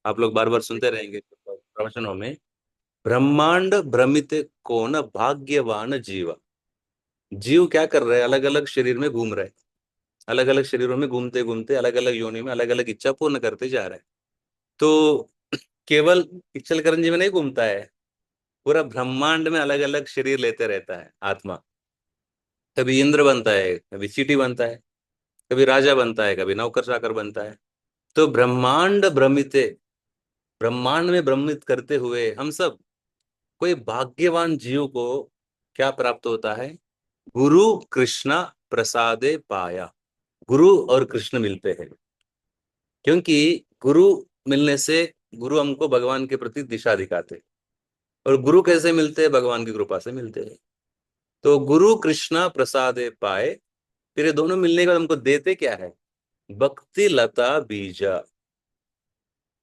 आप लोग बार बार सुनते रहेंगे प्रवचनों में। ब्रह्मांड भ्रमित को न भाग्यवान जीव। जीव क्या कर रहे हैं, अलग अलग शरीर में घूम रहे हैं, अलग अलग शरीरों में घूमते घूमते अलग अलग योनि में अलग अलग इच्छा पूर्ण करते जा रहे हैं। तो केवल इच्छलकरंजी में नहीं घूमता है, पूरा ब्रह्मांड में अलग अलग शरीर लेते रहता है आत्मा। कभी इंद्र बनता है, कभी चींटी बनता है, कभी राजा बनता है, कभी नौकर चाकर बनता है। तो ब्रह्मांड भ्रमित, ब्रह्मांड में भ्रमित करते हुए हम सब, कोई भाग्यवान जीव को क्या प्राप्त होता है? गुरु कृष्णा प्रसादे पाया। गुरु और कृष्ण मिलते हैं, क्योंकि गुरु मिलने से गुरु हमको भगवान के प्रति दिशा दिखाते हैं। और गुरु कैसे मिलते हैं? भगवान की कृपा से मिलते हैं। तो गुरु कृष्णा प्रसादे पाए, फिर ये दोनों मिलने के बाद हमको देते क्या है? भक्ति लता बीजा।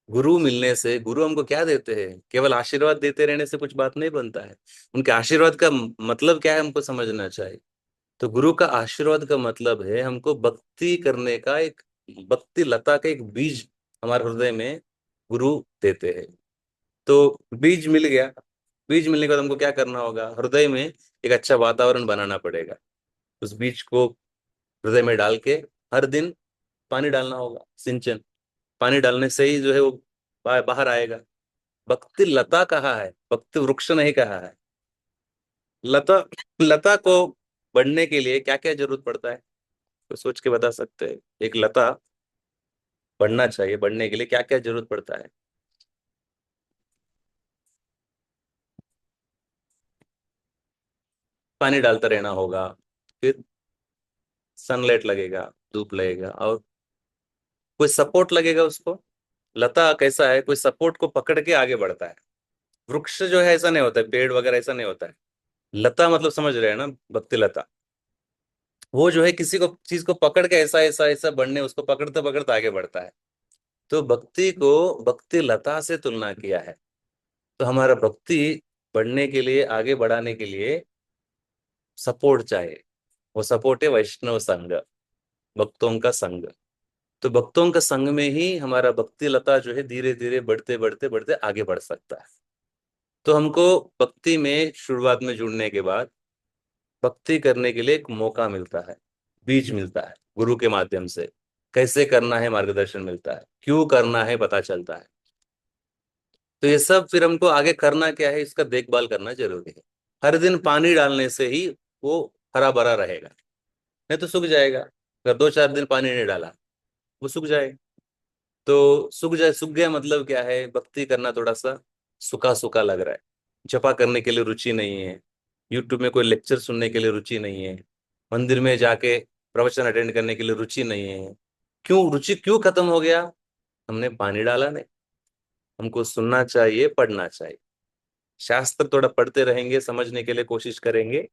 गुरु मिलने से गुरु हमको क्या देते हैं? केवल आशीर्वाद देते रहने से कुछ बात नहीं बनता है। उनके आशीर्वाद का मतलब क्या है हमको समझना चाहिए। तो गुरु का आशीर्वाद का मतलब है हमको भक्ति करने का एक, भक्ति लता का एक बीज हमारे हृदय में गुरु देते हैं। तो बीज मिल गया। बीज मिलने के बाद हमको क्या करना होगा? हृदय में एक अच्छा वातावरण बनाना पड़ेगा। उस बीज को हृदय में डाल के हर दिन पानी डालना होगा, सिंचन। पानी डालने से ही जो है वो बाहर आएगा। भक्ति लता कहा है, भक्ति वृक्ष नहीं कहा है। लता, लता को बढ़ने के लिए क्या क्या जरूरत पड़ता है, तो सोच के बता सकते हैं? एक लता बढ़ना चाहिए, बढ़ने के लिए क्या क्या जरूरत पड़ता है? पानी डालता रहना होगा, फिर सनलाइट लगेगा, धूप लगेगा, और कोई सपोर्ट लगेगा उसको। लता कैसा है, कोई सपोर्ट को पकड़ के आगे बढ़ता है। वृक्ष जो है ऐसा नहीं होता है, पेड़ वगैरह ऐसा नहीं होता है। लता मतलब समझ रहे हैं ना, भक्ति लता। वो जो है किसी को चीज को पकड़ के ऐसा ऐसा ऐसा बढ़ने, उसको पकड़ते पकड़ते आगे बढ़ता है। तो भक्ति को भक्ति लता से तुलना किया है। तो हमारा भक्ति बढ़ने के लिए, आगे बढ़ाने के लिए सपोर्ट चाहिए। वो सपोर्ट है वैष्णव संघ, भक्तों का संघ। तो भक्तों का संग में ही हमारा भक्ति लता जो है धीरे धीरे बढ़ते बढ़ते बढ़ते आगे बढ़ सकता है। तो हमको भक्ति में शुरुआत में जुड़ने के बाद भक्ति करने के लिए एक मौका मिलता है, बीज मिलता है गुरु के माध्यम से। कैसे करना है मार्गदर्शन मिलता है, क्यों करना है पता चलता है। तो ये सब फिर हमको आगे करना क्या है, इसका देखभाल करना जरूरी है। हर दिन पानी डालने से ही वो हरा भरा रहेगा, नहीं तो सूख जाएगा। अगर 2-4 दिन पानी नहीं डाला, वो सूख जाएगा। तो सूख गया मतलब क्या है? भक्ति करना थोड़ा सा सूखा सूखा लग रहा है। जपा करने के लिए रुचि नहीं है, यूट्यूब में कोई लेक्चर सुनने के लिए रुचि नहीं है, मंदिर में जाके प्रवचन अटेंड करने के लिए रुचि नहीं है। क्यों रुचि क्यों खत्म हो गया? हमने पानी डाला नहीं। हमको सुनना चाहिए, पढ़ना चाहिए। शास्त्र थोड़ा पढ़ते रहेंगे, समझने के लिए कोशिश करेंगे।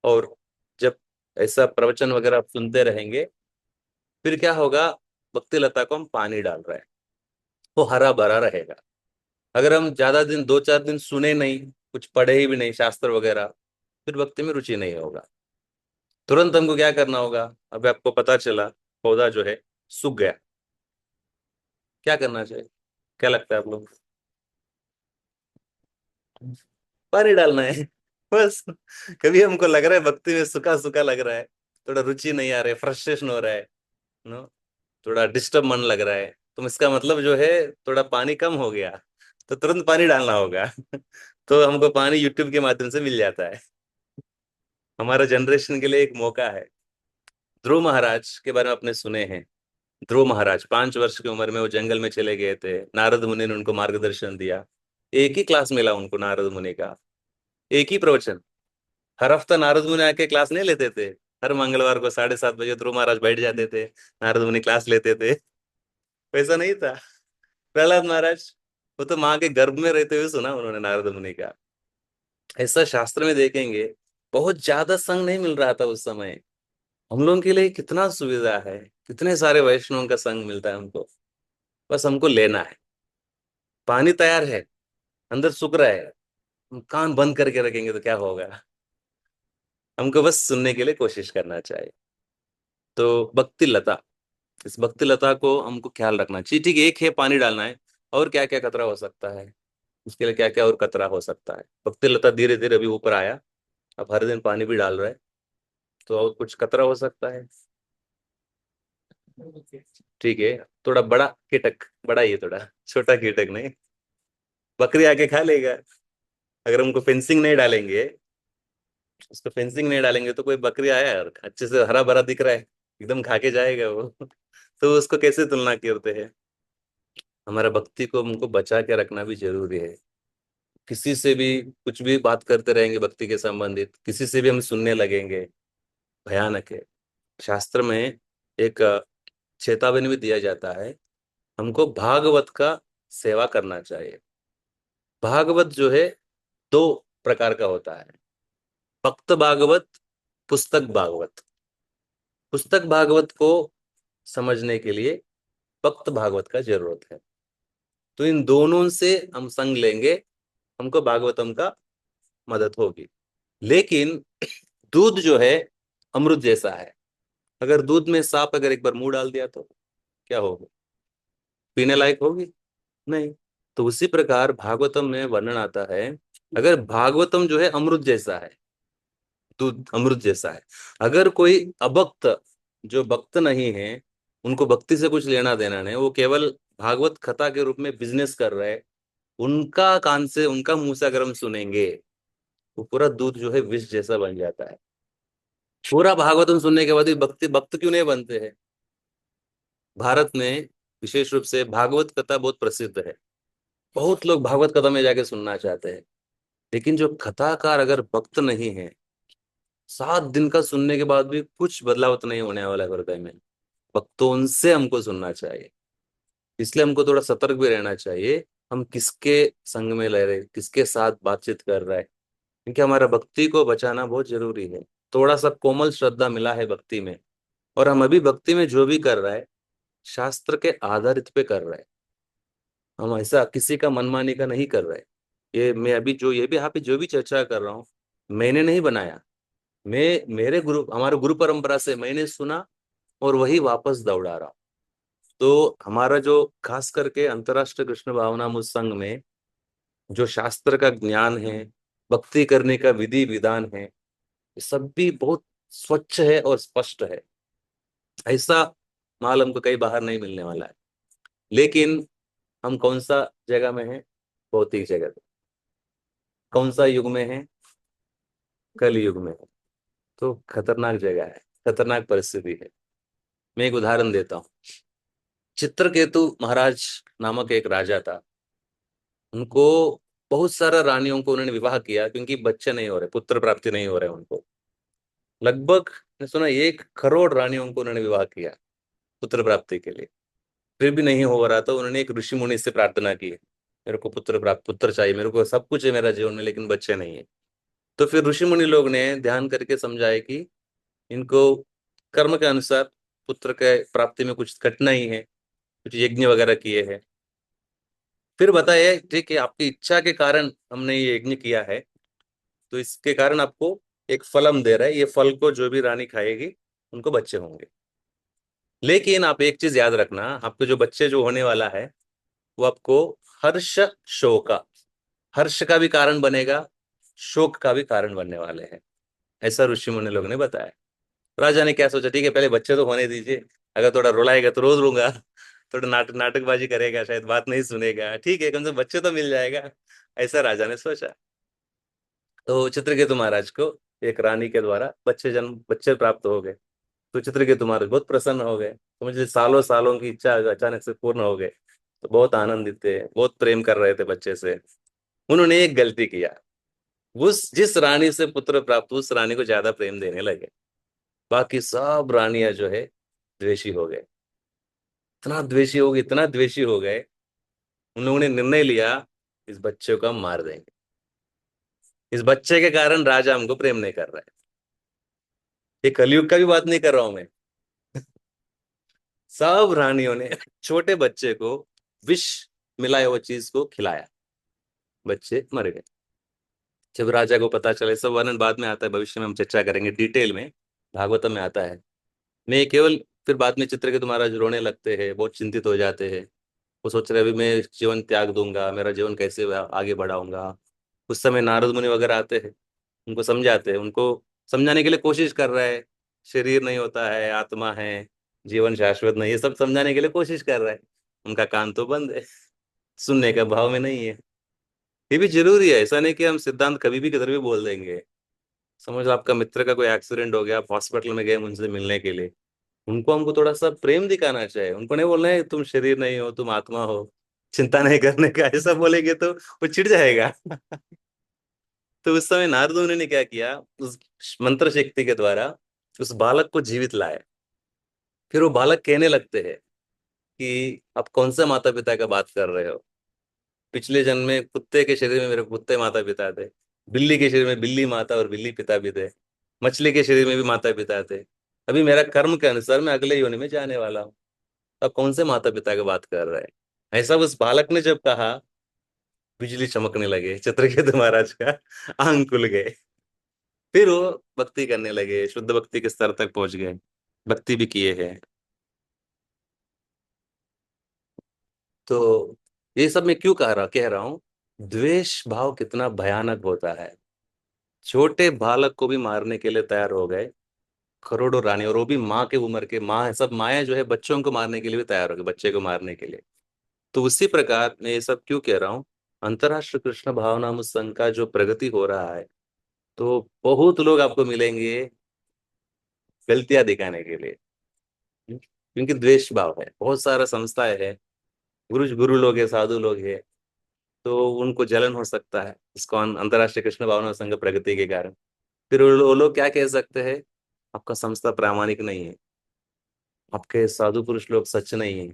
और जब ऐसा प्रवचन वगैरह आप सुनते रहेंगे, फिर क्या होगा? भक्ति लता को हम पानी डाल रहे हैं, वो हरा भरा रहेगा। अगर हम ज्यादा दिन, 2-4 दिन सुने नहीं, कुछ पढ़े ही भी नहीं शास्त्र वगैरह, फिर भक्ति में रुचि नहीं होगा। तुरंत हमको क्या करना होगा? अभी आपको पता चला पौधा जो है सूख गया, क्या करना चाहिए? क्या लगता है आप लोग? पानी डालना है, बस। कभी हमको लग रहा है भक्ति में सूखा सूखा लग रहा है, थोड़ा रुचि नहीं आ रहा है, फ्रस्ट्रेशन हो रहा है, नो, थोड़ा डिस्टर्ब मन लग रहा है, तो इसका मतलब जो है थोड़ा पानी कम हो गया, तो तुरंत पानी डालना होगा। तो हमको पानी यूट्यूब के माध्यम से मिल जाता है। हमारा जनरेशन के लिए एक मौका है। ध्रुव महाराज के बारे में आपने सुने हैं? ध्रुव महाराज 5 वर्ष की उम्र में वो जंगल में चले गए थे, नारद मुनि ने उनको मार्गदर्शन दिया। एक ही क्लास मिला उनको नारद मुनि का, एक ही प्रवचन। हर हफ्ता नारद मुनि आके क्लास नहीं लेते थे। हर मंगलवार को 7:30 बजे ध्रुव महाराज बैठ जाते थे, नारद मुनि क्लास लेते थे। वैसा नहीं था। प्रहलाद महाराज, वो तो माँ के गर्भ में रहते हुए सुना उन्होंने नारद मुनि का। ऐसा शास्त्र में देखेंगे, बहुत ज्यादा संग नहीं मिल रहा था उस समय। हम लोगों के लिए कितना सुविधा है, कितने सारे वैष्णवों का संग मिलता है हमको। बस हमको लेना है। पानी तैयार है, अंदर सूख रहा है, हम कान बंद करके रखेंगे तो क्या होगा? हमको बस सुनने के लिए कोशिश करना चाहिए। तो भक्ति लता, इस भक्ति लता को हमको ख्याल रखना चाहिए। ठीक है, एक है पानी डालना है, और क्या क्या खतरा हो सकता है, उसके लिए क्या क्या और खतरा हो सकता है। भक्ति लता धीरे धीरे अभी ऊपर आया, अब हर दिन पानी भी डाल रहा है, तो और कुछ खतरा हो सकता है। ठीक है, थोड़ा बड़ा कीटक, बड़ा ही है थोड़ा, छोटा कीटक नहीं। बकरी आके खा लेगा, अगर हमको फेंसिंग नहीं डालेंगे, उसको फेंसिंग नहीं डालेंगे तो कोई बकरी आया यार अच्छे से हरा भरा दिख रहा है, एकदम खा के जाएगा वो। तो उसको कैसे तुलना करते हैं। हमारा भक्ति को हमको बचा के रखना भी जरूरी है। किसी से भी कुछ भी बात करते रहेंगे भक्ति के संबंधित, किसी से भी हम सुनने लगेंगे, भयानक है। शास्त्र में एक चेतावनी भी दिया जाता है, हमको भागवत का सेवा करना चाहिए। भागवत जो है दो प्रकार का होता है, भक्त भागवत, पुस्तक भागवत। पुस्तक भागवत को समझने के लिए भक्त भागवत का जरूरत है। तो इन दोनों से हम संग लेंगे, हमको भागवतम का मदद होगी। लेकिन दूध जो है अमृत जैसा है, अगर दूध में सांप अगर एक बार मुंह डाल दिया तो क्या होगा, पीने लायक होगी नहीं। तो उसी प्रकार भागवतम में वर्णन आता है, अगर भागवतम जो है अमृत जैसा है, दूध अमृत जैसा है, अगर कोई अभक्त जो भक्त नहीं है, उनको भक्ति से कुछ लेना देना नहीं, वो केवल भागवत कथा के रूप में बिजनेस कर रहे हैं, उनका कान से उनका मुंह से अगर हम सुनेंगे, वो पूरा दूध जो है विष जैसा बन जाता है। पूरा भागवतम सुनने के बाद भी भक्ति भक्त क्यों नहीं बनते हैं। भारत में विशेष रूप से भागवत कथा बहुत प्रसिद्ध है, बहुत लोग भागवत कथा में जाके सुनना चाहते हैं। लेकिन जो कथाकार अगर भक्त नहीं है, 7 दिन का सुनने के बाद भी कुछ बदलाव तो नहीं होने वाला है हृदय में। भक्तों उनसे हमको सुनना चाहिए, इसलिए हमको थोड़ा सतर्क भी रहना चाहिए, हम किसके संग में रह रहे, किसके साथ बातचीत कर रहे हैं, क्योंकि हमारा भक्ति को बचाना बहुत जरूरी है। थोड़ा सा कोमल श्रद्धा मिला है भक्ति में, और हम अभी भक्ति में जो भी कर रहा है शास्त्र के आधारित पे कर रहे हैं, हम ऐसा किसी का मनमानी का नहीं कर रहे। ये मैं अभी जो ये भी यहाँ पे जो भी चर्चा कर रहा हूँ, मैंने नहीं बनाया, मैं मेरे गुरु हमारे गुरु परंपरा से मैंने सुना और वही वापस दौड़ा रहा हूं। तो हमारा जो खास करके अंतर्राष्ट्रीय कृष्ण भावनामृत संघ में जो शास्त्र का ज्ञान है, भक्ति करने का विधि विधान है, ये सब भी बहुत स्वच्छ है और स्पष्ट है। ऐसा माल हमको कहीं बाहर नहीं मिलने वाला है। लेकिन हम कौन सा जगह में है, भौतिक जगह में। कौन सा युग में है, कल युग में है। तो खतरनाक जगह है, खतरनाक परिस्थिति है। मैं एक उदाहरण देता हूँ। चित्रकेतु महाराज नामक एक राजा था, उनको बहुत सारा रानियों को उन्होंने विवाह किया, क्योंकि बच्चे नहीं हो रहे, पुत्र प्राप्ति नहीं हो रहे उनको। लगभग मैंने सुना 1 करोड़ रानियों को उन्होंने विवाह किया पुत्र प्राप्ति के लिए। फिर भी नहीं हो रहा, तो उन्होंने एक ऋषि मुनि से प्रार्थना की, मेरे को पुत्र प्राप्त, पुत्र चाहिए, मेरे को सब कुछ है मेरा जीवन में, लेकिन बच्चे नहीं है। तो फिर ऋषि मुनि लोग ने ध्यान करके समझाया कि इनको कर्म के अनुसार पुत्र के प्राप्ति में कुछ कठिनाई है, कुछ यज्ञ वगैरह किए हैं। फिर बताया ठीक है, आपकी इच्छा के कारण हमने ये यज्ञ किया है, तो इसके कारण आपको एक फल हम दे रहे हैं, ये फल को जो भी रानी खाएगी उनको बच्चे होंगे। लेकिन आप एक चीज याद रखना, आपके जो बच्चे जो होने वाला है वो आपको हर्ष शोक का, हर्ष का भी कारण बनेगा, शोक का भी कारण बनने वाले हैं, ऐसा ऋषि मुनि लोग ने बताया। राजा ने क्या सोचा, ठीक है पहले बच्चे तो होने दीजिए, अगर थोड़ा रुलाएगा तो रोज लूंगा, थोड़ा नाटकबाजी करेगा शायद बात नहीं सुनेगा, ठीक है कम से कम बच्चे तो मिल जाएगा, ऐसा राजा ने सोचा। तो चित्रकेतु महाराज को एक रानी के द्वारा बच्चे प्राप्त हो गए। तो चित्रकेतु महाराज बहुत प्रसन्न हो गए, तो मुझे सालों सालों की इच्छा अचानक से पूर्ण हो गए, तो बहुत आनंदित थे, बहुत प्रेम कर रहे थे बच्चे से। उन्होंने एक गलती किया, उस जिस रानी से पुत्र प्राप्त उस रानी को ज्यादा प्रेम देने लगे, बाकी सब रानियां जो है द्वेषी हो गए। इतना द्वेषी हो गए, इतना द्वेषी हो गए, उन लोगों ने निर्णय लिया इस बच्चे को हम मार देंगे, इस बच्चे के कारण राजा हमको प्रेम नहीं कर रहा है। ये कलयुग का भी बात नहीं कर रहा हूं मैं। सब रानियों ने छोटे बच्चे को विष मिलाया हुआ चीज को खिलाया, बच्चे मर गए। जब राजा को पता चले, सब वर्णन बाद में आता है, भविष्य में हम चर्चा करेंगे डिटेल में, भागवतम में आता है। मैं केवल फिर बाद में चित्रकेतु महाराज रोने लगते हैं, बहुत चिंतित हो जाते हैं, वो सोच रहे अभी मैं जीवन त्याग दूंगा, मेरा जीवन कैसे आगे बढ़ाऊंगा। उस समय नारद मुनि वगैरह आते हैं, उनको समझाते हैं, उनको समझाने के लिए कोशिश कर रहा है। शरीर नहीं होता है, आत्मा है, जीवन शाश्वत नहीं, ये सब समझाने के लिए कोशिश कर रहा है। उनका कान तो बंद है, सुनने का भाव में नहीं है। ये भी जरूरी है, ऐसा नहीं कि हम सिद्धांत कभी भी किधर भी बोल देंगे। समझ लो आपका मित्र का कोई एक्सीडेंट हो गया, आप हॉस्पिटल में गए उनसे मिलने के लिए, उनको हमको थोड़ा सा प्रेम दिखाना चाहिए। उनको नहीं बोलना है तुम शरीर नहीं हो, तुम आत्मा हो, चिंता नहीं करने का, ऐसा बोलेंगे तो वो चिढ़ जाएगा। तो उस समय नारद मुनि ने क्या किया, उस मंत्र शक्ति के द्वारा उस बालक को जीवित लाए। फिर वो बालक कहने लगते हैं कि आप कौन सा माता पिता का बात कर रहे हो। पिछले जन्म में कुत्ते के शरीर में मेरे कुत्ते माता पिता थे, बिल्ली के शरीर में बिल्ली माता और बिल्ली पिता भी थे, मछली के शरीर में भी माता पिता थे। अभी मेरा कर्म के अनुसार मैं अगले योनि में जाने वाला हूँ। अब कौन से माता पिता की बात कर रहे हैं। ऐसा उस बालक ने जब कहा, बिजली चमकने लगे, चित्रकेतु महाराज का आंख खुल गए। फिर वो भक्ति करने लगे, शुद्ध भक्ति के स्तर तक पहुंच गए, भक्ति भी किए हैं। तो ये सब मैं क्यों कह रहा हूं, द्वेष भाव कितना भयानक होता है। छोटे बालक को भी मारने के लिए तैयार हो गए करोड़ों रानी, और वो भी माँ के उम्र के, माँ सब माएं जो है बच्चों को मारने के लिए भी तैयार हो गए, बच्चे को मारने के लिए। तो उसी प्रकार मैं ये सब क्यों कह रहा हूँ, अंतर्राष्ट्रीय कृष्ण भावनामृत संघ का जो प्रगति हो रहा है, तो बहुत लोग आपको मिलेंगे गलतियां दिखाने के लिए, क्योंकि द्वेष भाव है। बहुत सारा संस्थाएं है, गुरु गुरु लोग हैं, साधु लोग हैं, तो उनको जलन हो सकता है इसको अंतर्राष्ट्रीय कृष्ण भावना संघ प्रगति के कारण। फिर वो लोग क्या कह सकते हैं, आपका संस्था प्रामाणिक नहीं है, आपके साधु पुरुष लोग सच नहीं है,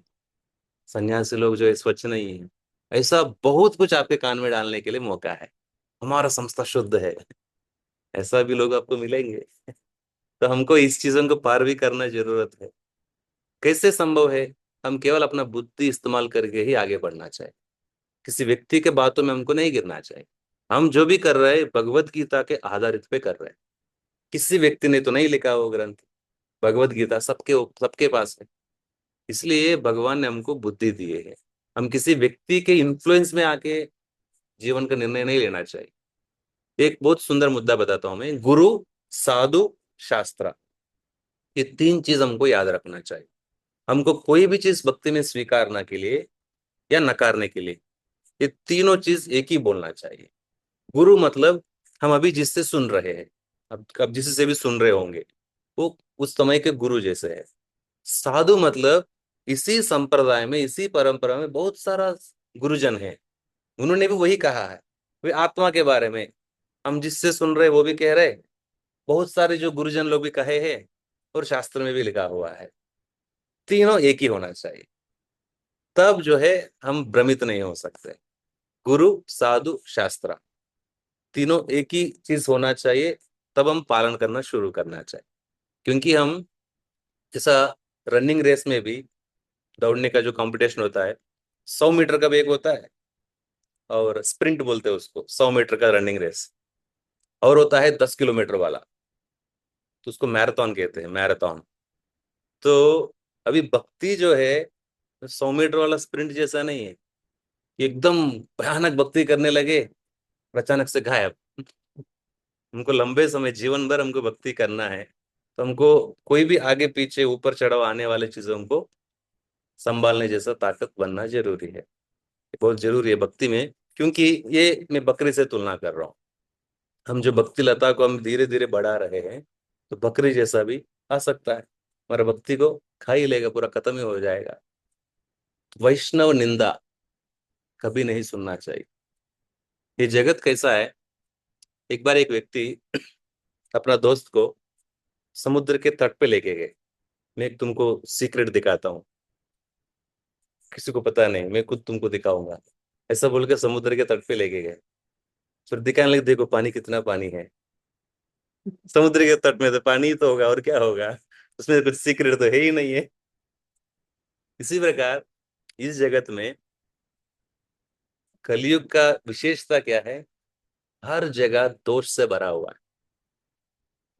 सन्यासी लोग जो है स्वच्छ नहीं है। ऐसा बहुत कुछ आपके कान में डालने के लिए मौका है, हमारा संस्था शुद्ध है, ऐसा भी लोग आपको मिलेंगे। तो हमको इस चीजों को पार भी करना जरूरत है। कैसे संभव है, हम केवल अपना बुद्धि इस्तेमाल करके ही आगे बढ़ना चाहिए, किसी व्यक्ति के बातों में हमको नहीं गिरना चाहिए। हम जो भी कर रहे हैं भगवत गीता के आधारित पे कर रहे हैं, किसी व्यक्ति ने तो नहीं लिखा वो ग्रंथ। भगवत गीता सबके सबके पास है, इसलिए भगवान ने हमको बुद्धि दी है। हम किसी व्यक्ति के इन्फ्लुएंस में आके जीवन का निर्णय नहीं लेना चाहिए। एक बहुत सुंदर मुद्दा बताता हूं मैं, गुरु, साधु, शास्त्र, ये तीन चीज हमको याद रखना चाहिए। हमको कोई भी चीज भक्ति में स्वीकारने के लिए या नकारने के लिए, ये तीनों चीज एक ही बोलना चाहिए। गुरु मतलब हम अभी जिससे सुन रहे हैं, अब जिससे भी सुन रहे होंगे, वो उस समय के गुरु जैसे है। साधु मतलब इसी संप्रदाय में, इसी परंपरा में बहुत सारा गुरुजन है, उन्होंने भी वही कहा है, वे आत्मा के बारे में हम जिससे सुन रहे वो भी कह रहे, बहुत सारे जो गुरुजन लोग भी कहे हैं, और शास्त्र में भी लिखा हुआ है। तीनों एक ही होना चाहिए, तब जो है हम भ्रमित नहीं हो सकते। गुरु, साधु, शास्त्र, तीनों एक ही चीज होना चाहिए, तब हम पालन करना शुरू करना चाहिए। क्योंकि हम जैसा रनिंग रेस में भी, दौड़ने का जो कंपटीशन होता है, 100 मीटर का भी एक होता है, और स्प्रिंट बोलते हैं उसको, 100 मीटर का रनिंग रेस, और होता है 10 किलोमीटर वाला, तो उसको मैराथन कहते हैं, मैराथन। तो अभी भक्ति जो है 100 मीटर वाला स्प्रिंट जैसा नहीं है कि एकदम भयानक भक्ति करने लगे और अचानक से गायब। हमको लंबे समय, जीवन भर हमको भक्ति करना है, तो हमको कोई भी आगे पीछे ऊपर चढ़ाव आने वाले चीजों को संभालने जैसा ताकत बनना जरूरी है। ये बहुत जरूरी है भक्ति में, क्योंकि ये मैं बकरी से तुलना कर रहा हूँ। हम जो भक्ति लता को हम धीरे धीरे बढ़ा रहे हैं, तो बकरी जैसा भी आ सकता है, हमारा भक्ति को खा ही लेगा, पूरा खत्म ही हो जाएगा। वैष्णव निंदा कभी नहीं सुनना चाहिए। ये जगत कैसा है, एक बार एक व्यक्ति अपना दोस्त को समुद्र के तट पे लेके गए। मैं एक तुमको सीक्रेट दिखाता हूँ, किसी को पता नहीं, मैं खुद तुमको दिखाऊंगा, ऐसा बोल के समुद्र के तट पे लेके गए। फिर दिखाने लगे, देखो पानी कितना पानी है, समुद्र के तट में तो पानी ही तो होगा, और क्या होगा, उसमें कुछ सीक्रेट तो है ही नहीं है। इसी प्रकार इस जगत में कलयुग का विशेषता क्या है, हर जगह दोष से भरा हुआ है,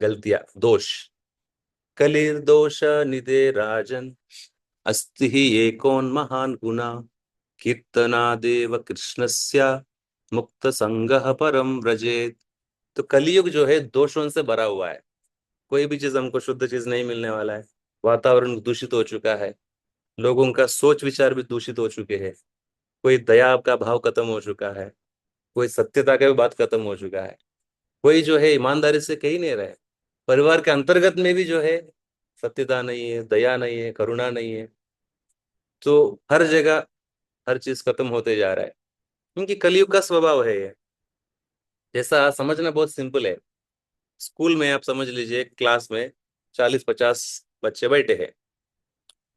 गलतियां, दोष। कलिर्दोष निधे राजन, अस्ति ही एकोन महान गुना, कीर्तनादेव कृष्णस्य मुक्त संगः परम व्रजेत। तो कलयुग जो है दोषों से भरा हुआ है। कोई भी चीज हमको शुद्ध चीज नहीं मिलने वाला है। वातावरण दूषित हो चुका है। लोगों का सोच विचार भी दूषित हो चुके हैं। कोई दया का भाव खत्म हो चुका है। कोई सत्यता का भी बात खत्म हो चुका है। कोई जो है ईमानदारी से कही नहीं रहे। परिवार के अंतर्गत में भी जो है सत्यता नहीं है, दया नहीं है, करुणा नहीं है। तो हर जगह हर चीज खत्म होते जा रहा है, क्योंकि कलयुग का स्वभाव है ये। जैसा समझना बहुत सिंपल है। स्कूल में आप समझ लीजिए, क्लास में 40-50 बच्चे बैठे हैं।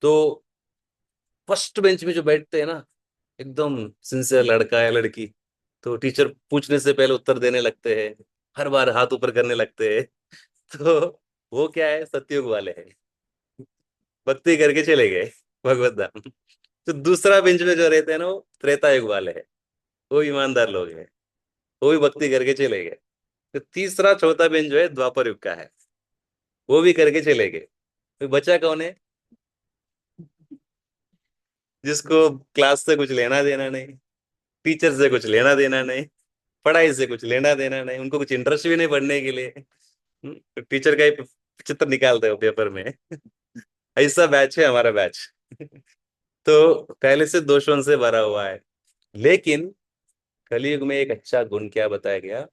तो फर्स्ट बेंच में जो बैठते हैं ना, एकदम सिंसियर लड़का या लड़की, तो टीचर पूछने से पहले उत्तर देने लगते हैं। हर बार हाथ ऊपर करने लगते हैं। तो वो क्या है, सतयुग वाले हैं। भक्ति करके चले गए, भगवत धाम। तो दूसरा बेंच में जो रहते हैं ना, वो त्रेता युग वाले हैं। वो ईमानदार लोग हैं। वो भी भक्ति करके चले गए। तो तीसरा चौथा बेंच जो है द्वापर युग का है। वो भी करके चले गए। तो बचा कौन है? जिसको क्लास से कुछ लेना देना नहीं, टीचर से कुछ लेना देना नहीं, पढ़ाई से कुछ लेना देना नहीं, उनको कुछ इंटरेस्ट भी नहीं पढ़ने के लिए। तो टीचर का ही चित्र निकालते हो पेपर में। ऐसा बैच है हमारा बैच। तो पहले से दोषों से भरा हुआ है। लेकिन कलयुग में एक अच्छा गुण क्या बताया गया?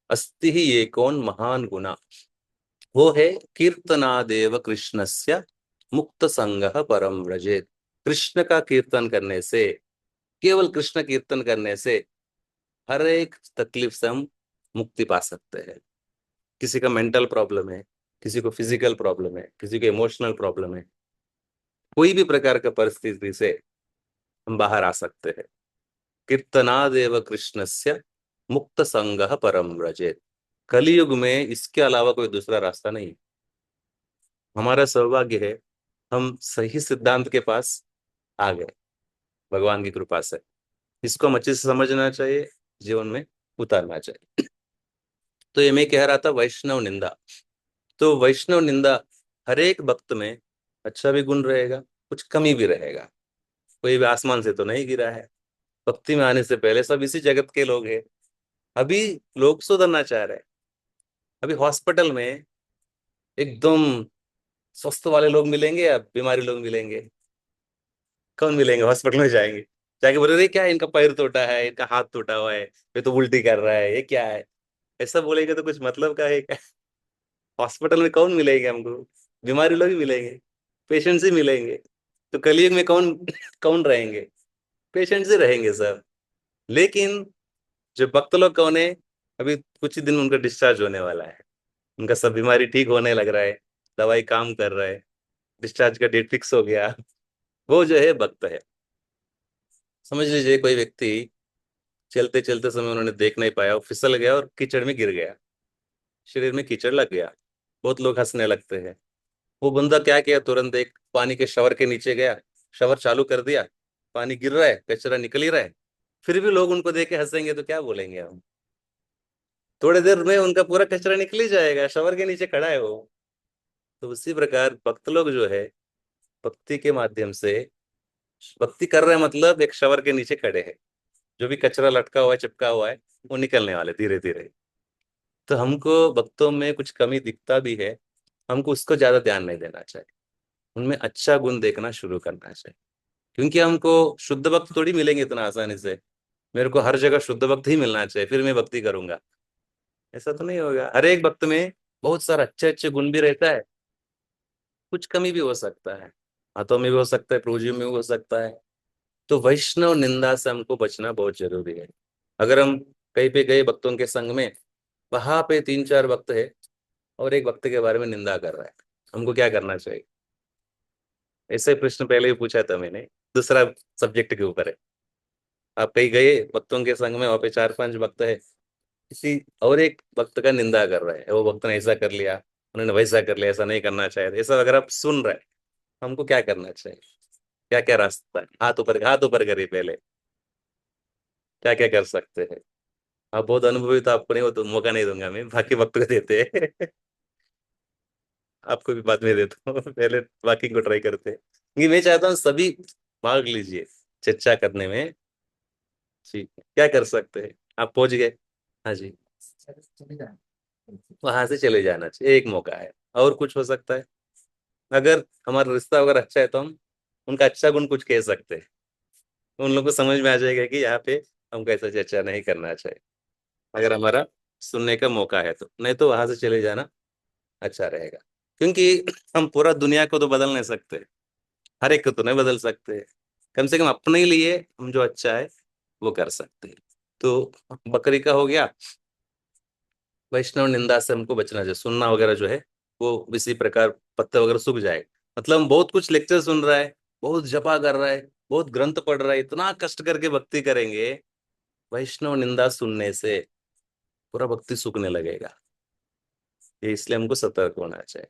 अस्ति ही ये कौन महान गुना। वो है कीर्तनादेव कृष्णस्य मुक्त संगः परम व्रजेत। कृष्ण का कीर्तन करने से, केवल कृष्ण कीर्तन करने से हर एक तकलीफ से हम मुक्ति पा सकते हैं। किसी का मेंटल प्रॉब्लम है, किसी को फिजिकल प्रॉब्लम है, किसी को इमोशनल प्रॉब्लम है, कोई भी प्रकार का परिस्थिति से हम बाहर आ सकते हैं। कीर्तनादेव कृष्णस्य मुक्त संगः परम व्रजेत। कलयुग में इसके अलावा कोई दूसरा रास्ता नहीं। हमारा सौभाग्य है, हम सही सिद्धांत के पास आ गए भगवान की कृपा से। इसको हम अच्छे से समझना चाहिए, जीवन में उतारना चाहिए। तो ये मैं कह रहा था वैष्णव निंदा। तो वैष्णव निंदा, हर एक भक्त में अच्छा भी गुण रहेगा, कुछ कमी भी रहेगा। कोई भी आसमान से तो नहीं गिरा है। भक्ति में आने से पहले सब इसी जगत के लोग हैं। अभी लोग सुधरना चाह रहे हैं। अभी हॉस्पिटल में एकदम स्वस्थ वाले लोग मिलेंगे या बीमारी लोग मिलेंगे? कौन मिलेंगे? हॉस्पिटल में जाएंगे, जाके बोले रे क्या है, इनका पैर टूटा है, इनका हाथ टूटा हुआ है, ये तो उल्टी कर रहा है, ये क्या है? ऐसा बोलेंगे तो कुछ मतलब का है क्या? हॉस्पिटल में कौन मिलेंगे हमको? बीमारी लोग ही मिलेंगे, पेशेंट्स ही मिलेंगे। तो कलयुग में कौन कौन रहेंगे? पेशेंट्स ही रहेंगे सब। लेकिन जो भक्त लोग कौन है? अभी कुछ ही दिन में उनका डिस्चार्ज होने वाला है। उनका सब बीमारी ठीक होने लग रहा है, दवाई काम कर रहा है, डिस्चार्ज का डेट फिक्स हो गया। वो जो है भक्त है। समझ लीजिए कोई व्यक्ति चलते चलते समय उन्होंने देख नहीं पाया, वो फिसल गया और कीचड़ में गिर गया। शरीर में कीचड़ लग गया। बहुत लोग हंसने लगते हैं। वो बंदा क्या किया, तुरंत एक पानी के शवर के नीचे गया, शवर चालू कर दिया। पानी गिर रहा है, कचरा निकल ही रहा है। फिर भी लोग उनको देख के हंसेंगे तो क्या बोलेंगे हम? थोड़ी देर में उनका पूरा कचरा निकल ही जाएगा, शवर के नीचे खड़ा है वो। तो उसी प्रकार भक्त लोग जो है, भक्ति के माध्यम से भक्ति कर रहे हैं, मतलब एक शवर के नीचे खड़े हैं। जो भी कचरा लटका हुआ है, चिपका हुआ है, वो निकलने वाले धीरे धीरे। तो हमको भक्तों में कुछ कमी दिखता भी है, हमको उसको ज्यादा ध्यान नहीं देना चाहिए। उनमें अच्छा गुण देखना शुरू करना चाहिए। क्योंकि हमको शुद्ध भक्त थोड़ी मिलेंगे इतना आसानी से। मेरे को हर जगह शुद्ध भक्त ही मिलना चाहिए फिर मैं भक्ति करूंगा, ऐसा तो नहीं होगा। हर एक भक्त में बहुत सारे अच्छे अच्छे गुण भी रहता है, कुछ कमी भी हो सकता है। हाथों में भी हो सकता है, प्रोजियो में भी हो सकता है। तो वैष्णव निंदा से हमको बचना बहुत जरूरी है। अगर हम कहीं पे गए भक्तों के संग में, वहां पे 3-4 भक्त है और एक भक्त के बारे में निंदा कर रहा है, हमको क्या करना चाहिए? ऐसे प्रश्न पहले ही पूछा था मैंने, दूसरा सब्जेक्ट के ऊपर है। आप कहीं गए भक्तों के संग में, वहां पे 4-5 भक्त है, किसी और एक भक्त का निंदा कर रहा है, वो भक्त ने ऐसा कर लिया, उन्होंने वैसा कर लिया, ऐसा नहीं करना चाहिए, ऐसा अगर आप सुन रहे हैं, हमको क्या करना चाहिए? क्या क्या रास्ता है? हाथ ऊपर करिए पहले। क्या क्या कर सकते हैं? आप बहुत अनुभवी, तो आपको नहीं, वो तो मौका नहीं दूंगा मैं, बाकी वक्त को देते हैं। आपको भी बाद में देता हूँ। पहले बाकी को ट्राई करते हैं, क्योंकि मैं चाहता हूँ सभी भाग लीजिए, चर्चा करने में। ठीक है, क्या कर सकते हैं, आप पहुंच गए। हाँ जी, वहां से चले जाना चाहिए, एक मौका है। और कुछ हो सकता है, अगर हमारा रिश्ता अगर अच्छा है तो हम उनका अच्छा गुण कुछ कह सकते हैं, तो उन लोगों को समझ में आ जाएगा कि यहाँ पे हमको ऐसा चर्चा नहीं करना चाहिए, अगर हमारा सुनने का मौका है तो। नहीं तो वहां से चले जाना अच्छा रहेगा, क्योंकि हम पूरा दुनिया को तो बदल नहीं सकते, हर एक को तो नहीं बदल सकते, कम से कम अपने लिए हम जो अच्छा है वो कर सकते हैं। तो बकरी का हो गया, वैष्णव निंदा से हमको बचना चाहिए, सुनना वगैरह जो है वो इसी प्रकार पत्ते वगैरह सूख जाए। मतलब हम बहुत कुछ लेक्चर सुन रहा है, बहुत जपा कर रहा है, बहुत ग्रंथ पढ़ रहा है, इतना कष्ट करके भक्ति करेंगे, वैष्णव निंदा सुनने से पूरा भक्ति सूखने लगेगा। ये इसलिए हमको सतर्क होना चाहिए।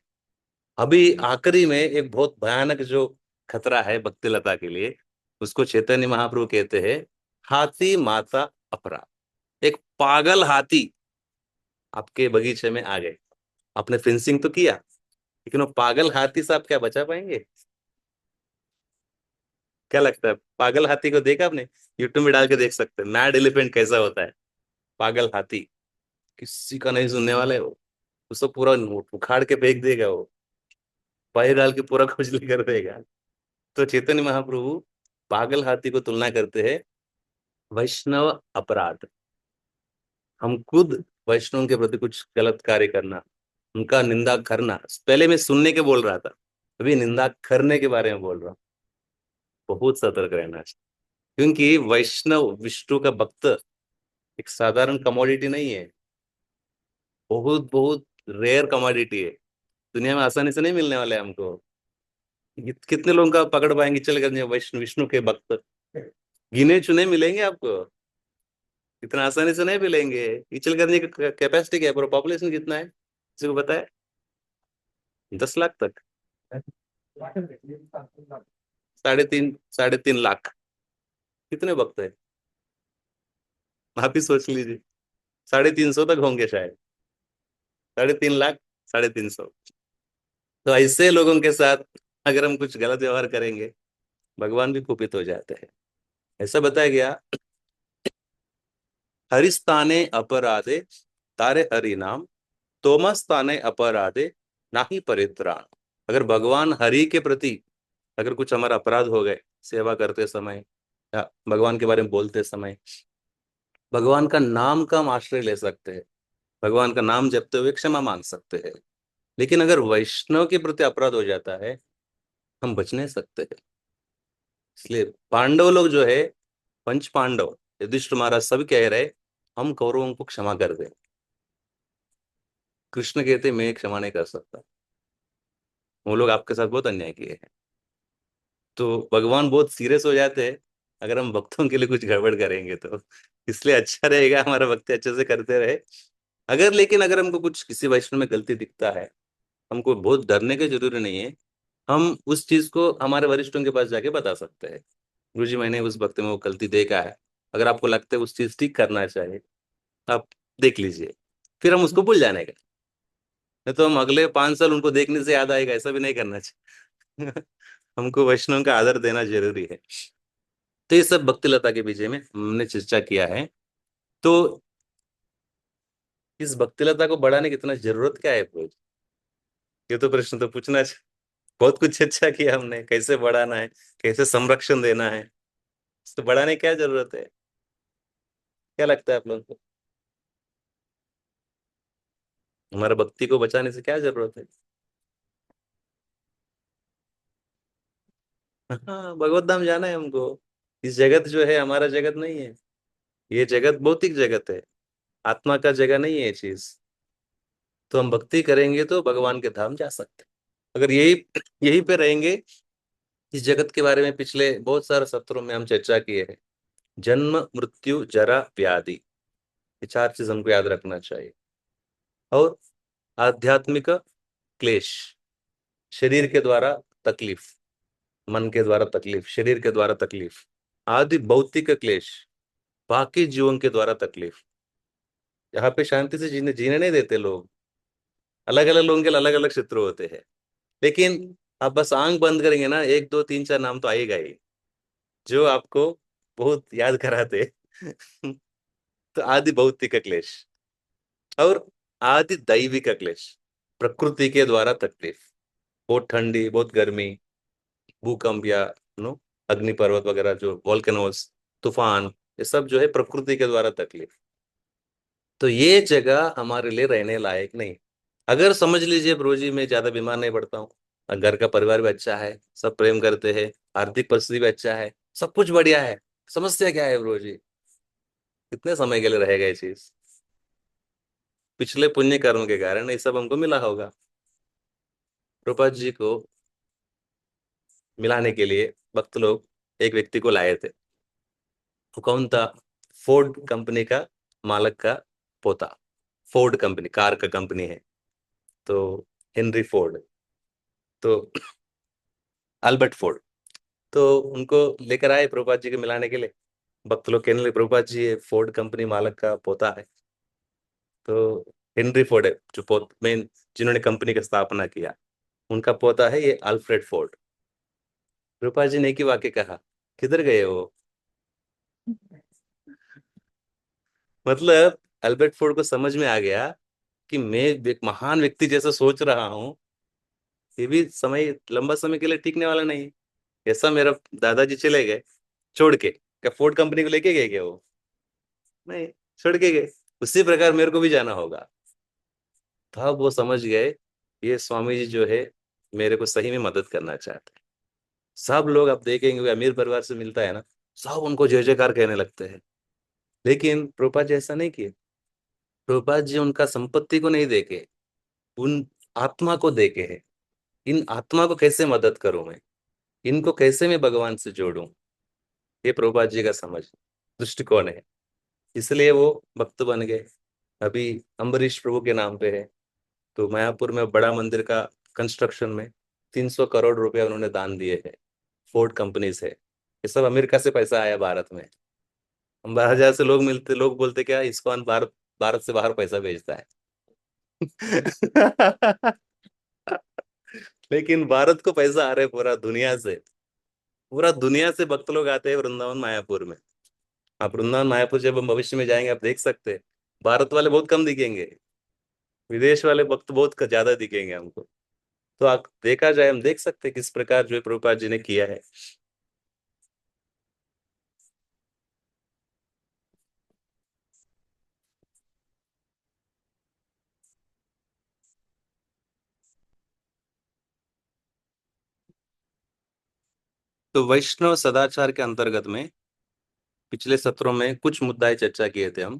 अभी आखिरी में एक बहुत भयानक जो खतरा है भक्ति लता के लिए, उसको चैतन्य महाप्रभु कहते हैं हाथी माता अपराध। एक पागल हाथी आपके बगीचे में आ गए, आपने फेंसिंग तो किया, लेकिन वो पागल हाथी से आप क्या बचा पाएंगे? क्या लगता है, पागल हाथी को देखा आपने? यूट्यूब में डाल के देख सकते हैं मैड एलिफेंट कैसा होता है। पागल हाथी किसी का नहीं सुनने वाला है वो, उसको पूरा उखाड़ के फेंक देगा वो, पैर डाल के पूरा खुजली कर देगा। तो चैतन्य महाप्रभु पागल हाथी को तुलना करते हैं वैष्णव अपराध। हम खुद वैष्णव के प्रति कुछ गलत कार्य करना, उनका निंदा करना, पहले मैं सुनने के बोल रहा था, अभी निंदा करने के बारे में बोल रहा हूँ। बहुत सतर्क रहना चाहिए, क्योंकि वैष्णव विष्णु का भक्त एक साधारण कमोडिटी नहीं है, बहुत बहुत रेयर कमोडिटी है, दुनिया में आसानी से नहीं मिलने वाले हमको। कितने लोगों का पकड़ पाएंगे चल कर वैष्णु विष्णु के भक्त, गिने चुने मिलेंगे आपको, इतना आसानी से नहीं मिलेंगे। इचल करने की कैपेसिटी क्या है, पूरा पॉपुलेशन कितना है किसी को पता है? 10 लाख तक, 3.5 कितने भक्त है? आप ही सोच लीजिए, 350 तक होंगे शायद, 3.5 लाख, 350। तो ऐसे लोगों के साथ अगर हम कुछ गलत व्यवहार करेंगे, भगवान भी कुपित हो जाते हैं। ऐसा बताया गया, हरिस्ताने अपराधे तारे हरि नाम, तोमस्ताने अपराधे नाही परित्राण। अगर भगवान हरि के प्रति अगर कुछ हमारा अपराध हो गए, सेवा करते समय या भगवान के बारे में बोलते समय, भगवान का नाम का हम आश्रय ले सकते हैं, भगवान का नाम जपते हुए क्षमा मांग सकते हैं। लेकिन अगर वैष्णव के प्रति अपराध हो जाता है, हम बच नहीं सकते हैं। इसलिए पांडव लोग जो है, पंच पांडव, युधिष्ठिर महाराज सभी कह रहे हम कौरवों को क्षमा कर दें। कृष्ण कहते मैं क्षमा नहीं कर सकता, वो लोग आपके साथ बहुत अन्याय किए हैं। तो भगवान बहुत सीरियस हो जाते हैं अगर हम भक्तों के लिए कुछ गड़बड़ करेंगे तो। इसलिए अच्छा रहेगा हमारा भक्ति अच्छे से करते रहे। अगर लेकिन अगर हमको कुछ किसी वैष्णव में गलती दिखता है, हमको बहुत डरने की जरूरी नहीं है, हम उस चीज को हमारे वरिष्ठों के पास जाके बता सकते हैं, गुरु जी मैंने उस भक्त में वो गलती देखा है, अगर आपको लगता है उस चीज ठीक करना चाहिए, आप देख लीजिए, फिर हम उसको भूल जाने का। नहीं तो हम अगले 5 साल उनको देखने से याद आएगा, ऐसा भी नहीं करना चाहिए। हमको वैष्णव का आदर देना जरूरी है। तो ये सब भक्ति लता के विषय में हमने चर्चा किया है। तो इस भक्ति लता को बढ़ाने की इतना जरूरत क्या है प्रभु? ये तो प्रश्न तो पूछना चाहिए। बहुत कुछ चर्चा किया हमने, कैसे बढ़ाना है, कैसे संरक्षण देना है, तो बढ़ाने की क्या जरूरत है? क्या लगता है आप लोगों को, हमारा भक्ति को बचाने से क्या जरूरत है? हाँ, भगवत धाम जाना है हमको। इस जगत जो है हमारा जगत नहीं है, ये जगत भौतिक जगत है, आत्मा का जगह नहीं है ये चीज। तो हम भक्ति करेंगे तो भगवान के धाम जा सकते हैं। अगर यही यही पे रहेंगे, इस जगत के बारे में पिछले बहुत सारे सत्रों में हम चर्चा किए हैं, जन्म मृत्यु जरा व्याधि, ये 4 चीज हमको याद रखना चाहिए। और आध्यात्मिक क्लेश, शरीर के द्वारा तकलीफ, मन के द्वारा तकलीफ, शरीर के द्वारा तकलीफ, आदि भौतिक क्लेश, बाकी जीवों के द्वारा तकलीफ। यहाँ पे शांति से जीने जीने नहीं देते लोग, अलग अलग लोगों के अलग अलग शत्रु होते हैं। लेकिन आप बस आंख बंद करेंगे ना, 1 2 3 4 नाम तो आएगा ही। जो आपको बहुत याद कराते। तो आदि भौतिक क्लेश और आदि दैविक क्लेश, प्रकृति के द्वारा तकलीफ, बहुत ठंडी, बहुत गर्मी, भूकंप या नो अग्नि पर्वत वगैरह, जो वोल्केनोस, तूफान, ये सब जो है प्रकृति के द्वारा तकलीफ। तो ये जगह हमारे लिए रहने लायक नहीं। अगर समझ लीजिए ब्रो जी, मैं ज्यादा बीमार नहीं पड़ता हूँ, और घर का परिवार भी अच्छा है, सब प्रेम करते हैं, आर्थिक परिस्थिति भी अच्छा है, सब कुछ बढ़िया है, समस्या क्या है ब्रो जी? कितने समय के लिए रहेगा ये चीज? पिछले पुण्य कर्म के कारण ये सब हमको मिला होगा। प्रभुपाद जी को मिलाने के लिए भक्त लोग एक व्यक्ति को लाए थे। वो कौन था? फोर्ड कंपनी का मालक का पोता। फोर्ड कंपनी कार का कंपनी है, तो हेनरी फोर्ड, तो अल्बर्ट फोर्ड। तो उनको लेकर आए प्रभुपाद जी के मिलाने के लिए। भक्त लोग कहने लगे, प्रभुपाद जी ये फोर्ड कंपनी मालक का पोता है। तो हेनरी फोर्ड है जो पोत मेन, जिन्होंने कंपनी की स्थापना किया, उनका पोता है ये अल्फ्रेड फोर्ड। प्रभुपाद जी ने एक ही वाक्य कहा, किधर गए वो? मतलब अल्बर्ट फोर्ड को समझ में आ गया कि मैं एक महान व्यक्ति जैसा सोच रहा हूँ, ये भी समय लंबा समय के लिए टिकने वाला नहीं है। ऐसा मेरा दादाजी चले गए छोड़ के, क्या फोर्ड कंपनी को लेके गए क्या वो? नहीं, छोड़ के गए। उसी प्रकार मेरे को भी जाना होगा। तब वो समझ गए, ये स्वामी जी जो है मेरे को सही में मदद करना चाहते हैं। सब लोग आप देखेंगे, कोई अमीर परिवार से मिलता है ना, सब उनको जय जयकार कहने लगते हैं। लेकिन प्रभुपाद जी ऐसा नहीं किए। प्रभुपाद जी उनका संपत्ति को नहीं देखे, उन आत्मा को देखे है। इन आत्मा को कैसे मदद करूं मैं, इनको कैसे मैं भगवान से जोड़ूं, ये प्रभुपाद जी का समझ दृष्टिकोण है। इसलिए वो भक्त बन गए। अभी अम्बरीश प्रभु के नाम पे है, तो मायापुर में बड़ा मंदिर का कंस्ट्रक्शन में 300 करोड़ रुपए उन्होंने दान दिए हैं। फोर्ड कंपनी से, ये सब अमेरिका से पैसा आया भारत में। हम 12,000 से लोग मिलते, लोग बोलते क्या इसको भारत, भारत से बाहर पैसा भेजता है। लेकिन भारत को पैसा आ रहा है पूरा दुनिया से। पूरा दुनिया से भक्त लोग आते हैं वृंदावन मायापुर में। आप वृंदावन मायापुर जब हम भविष्य में जाएंगे, आप देख सकते हैं, भारत वाले बहुत कम दिखेंगे, विदेश वाले भक्त बहुत ज्यादा दिखेंगे हमको। तो आप देखा जाए, हम देख सकते हैं किस प्रकार जो है प्रभुपाद जी ने किया है। तो वैष्णव सदाचार के अंतर्गत में पिछले सत्रों में कुछ मुद्दाएं चर्चा किए थे हम।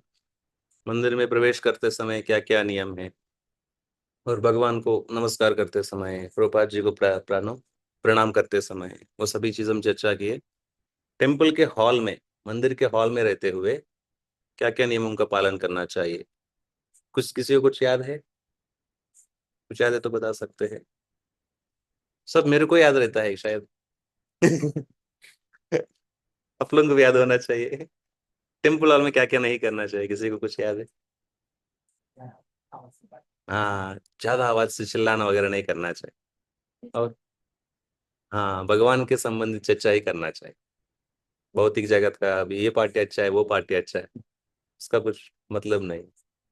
मंदिर में प्रवेश करते समय क्या क्या नियम है, और भगवान को नमस्कार करते समय, प्रभुपाद जी को प्रणाम करते समय, वो सभी चीज हम चर्चा किए। टेम्पल के हॉल में, मंदिर के हॉल में रहते हुए क्या क्या नियमों का पालन करना चाहिए, कुछ किसी को कुछ याद है? कुछ याद है तो बता सकते हैं। सब मेरे को याद रहता है शायद। आप लोगों को भी याद होना चाहिए। टेम्पल हॉल में क्या क्या नहीं करना चाहिए, किसी को कुछ याद है? हाँ, ज्यादा आवाज से चिल्लाना वगैरह नहीं करना चाहिए। और हाँ, भगवान के संबंधित चर्चा ही करना चाहिए। भौतिक जगत का अभी ये पार्टी अच्छा है, वो पार्टी अच्छा है, उसका कुछ मतलब नहीं।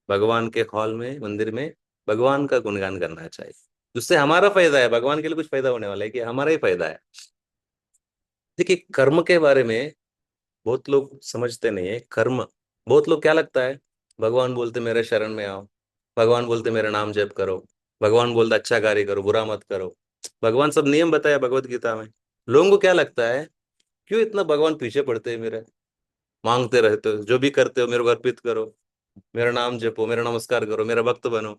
भगवान के हॉल में, मंदिर में भगवान का गुणगान करना चाहिए, जिससे हमारा फायदा है। भगवान के लिए कुछ फायदा होने वाला है कि हमारा ही फायदा है। देखिए, कर्म के बारे में बहुत लोग समझते नहीं है। कर्म, बहुत लोग क्या लगता है, भगवान बोलते मेरे शरण में आओ, भगवान बोलते मेरा नाम जप करो, भगवान बोलते अच्छा कार्य करो, बुरा मत करो, भगवान सब नियम बताया भगवत गीता में। लोगों को क्या लगता है, क्यों इतना भगवान पीछे पड़ते हैं मेरे, मांगते रहते हो, जो भी करते हो मेरे को अर्पित करो, मेरा नाम जपो, मेरा नमस्कार करो, मेरा भक्त बनो।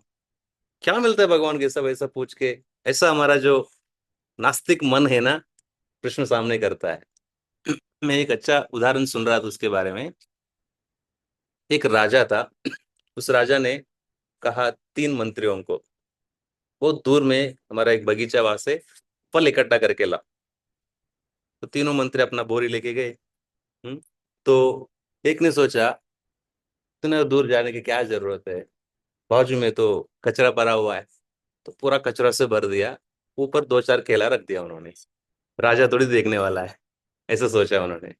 क्या मिलता है भगवान के सब ऐसा पूछ के? ऐसा हमारा जो नास्तिक मन है ना, प्रश्न सामने करता है। मैं एक अच्छा उदाहरण सुन रहा था उसके बारे में। एक राजा था, उस राजा ने कहा 3 मंत्रियों को, बहुत दूर में हमारा एक बगीचा, वहां से फल इकट्ठा करके ला। तो तीनों मंत्री अपना बोरी लेके गए। हम्म, तो एक ने सोचा, इतने दूर जाने की क्या जरूरत है, बाजू में तो कचरा पड़ा हुआ है। तो पूरा कचरा से भर दिया, ऊपर 2-4 केला रख दिया उन्होंने। राजा थोड़ी देखने वाला है। ऐसा सोचा उन्होंने।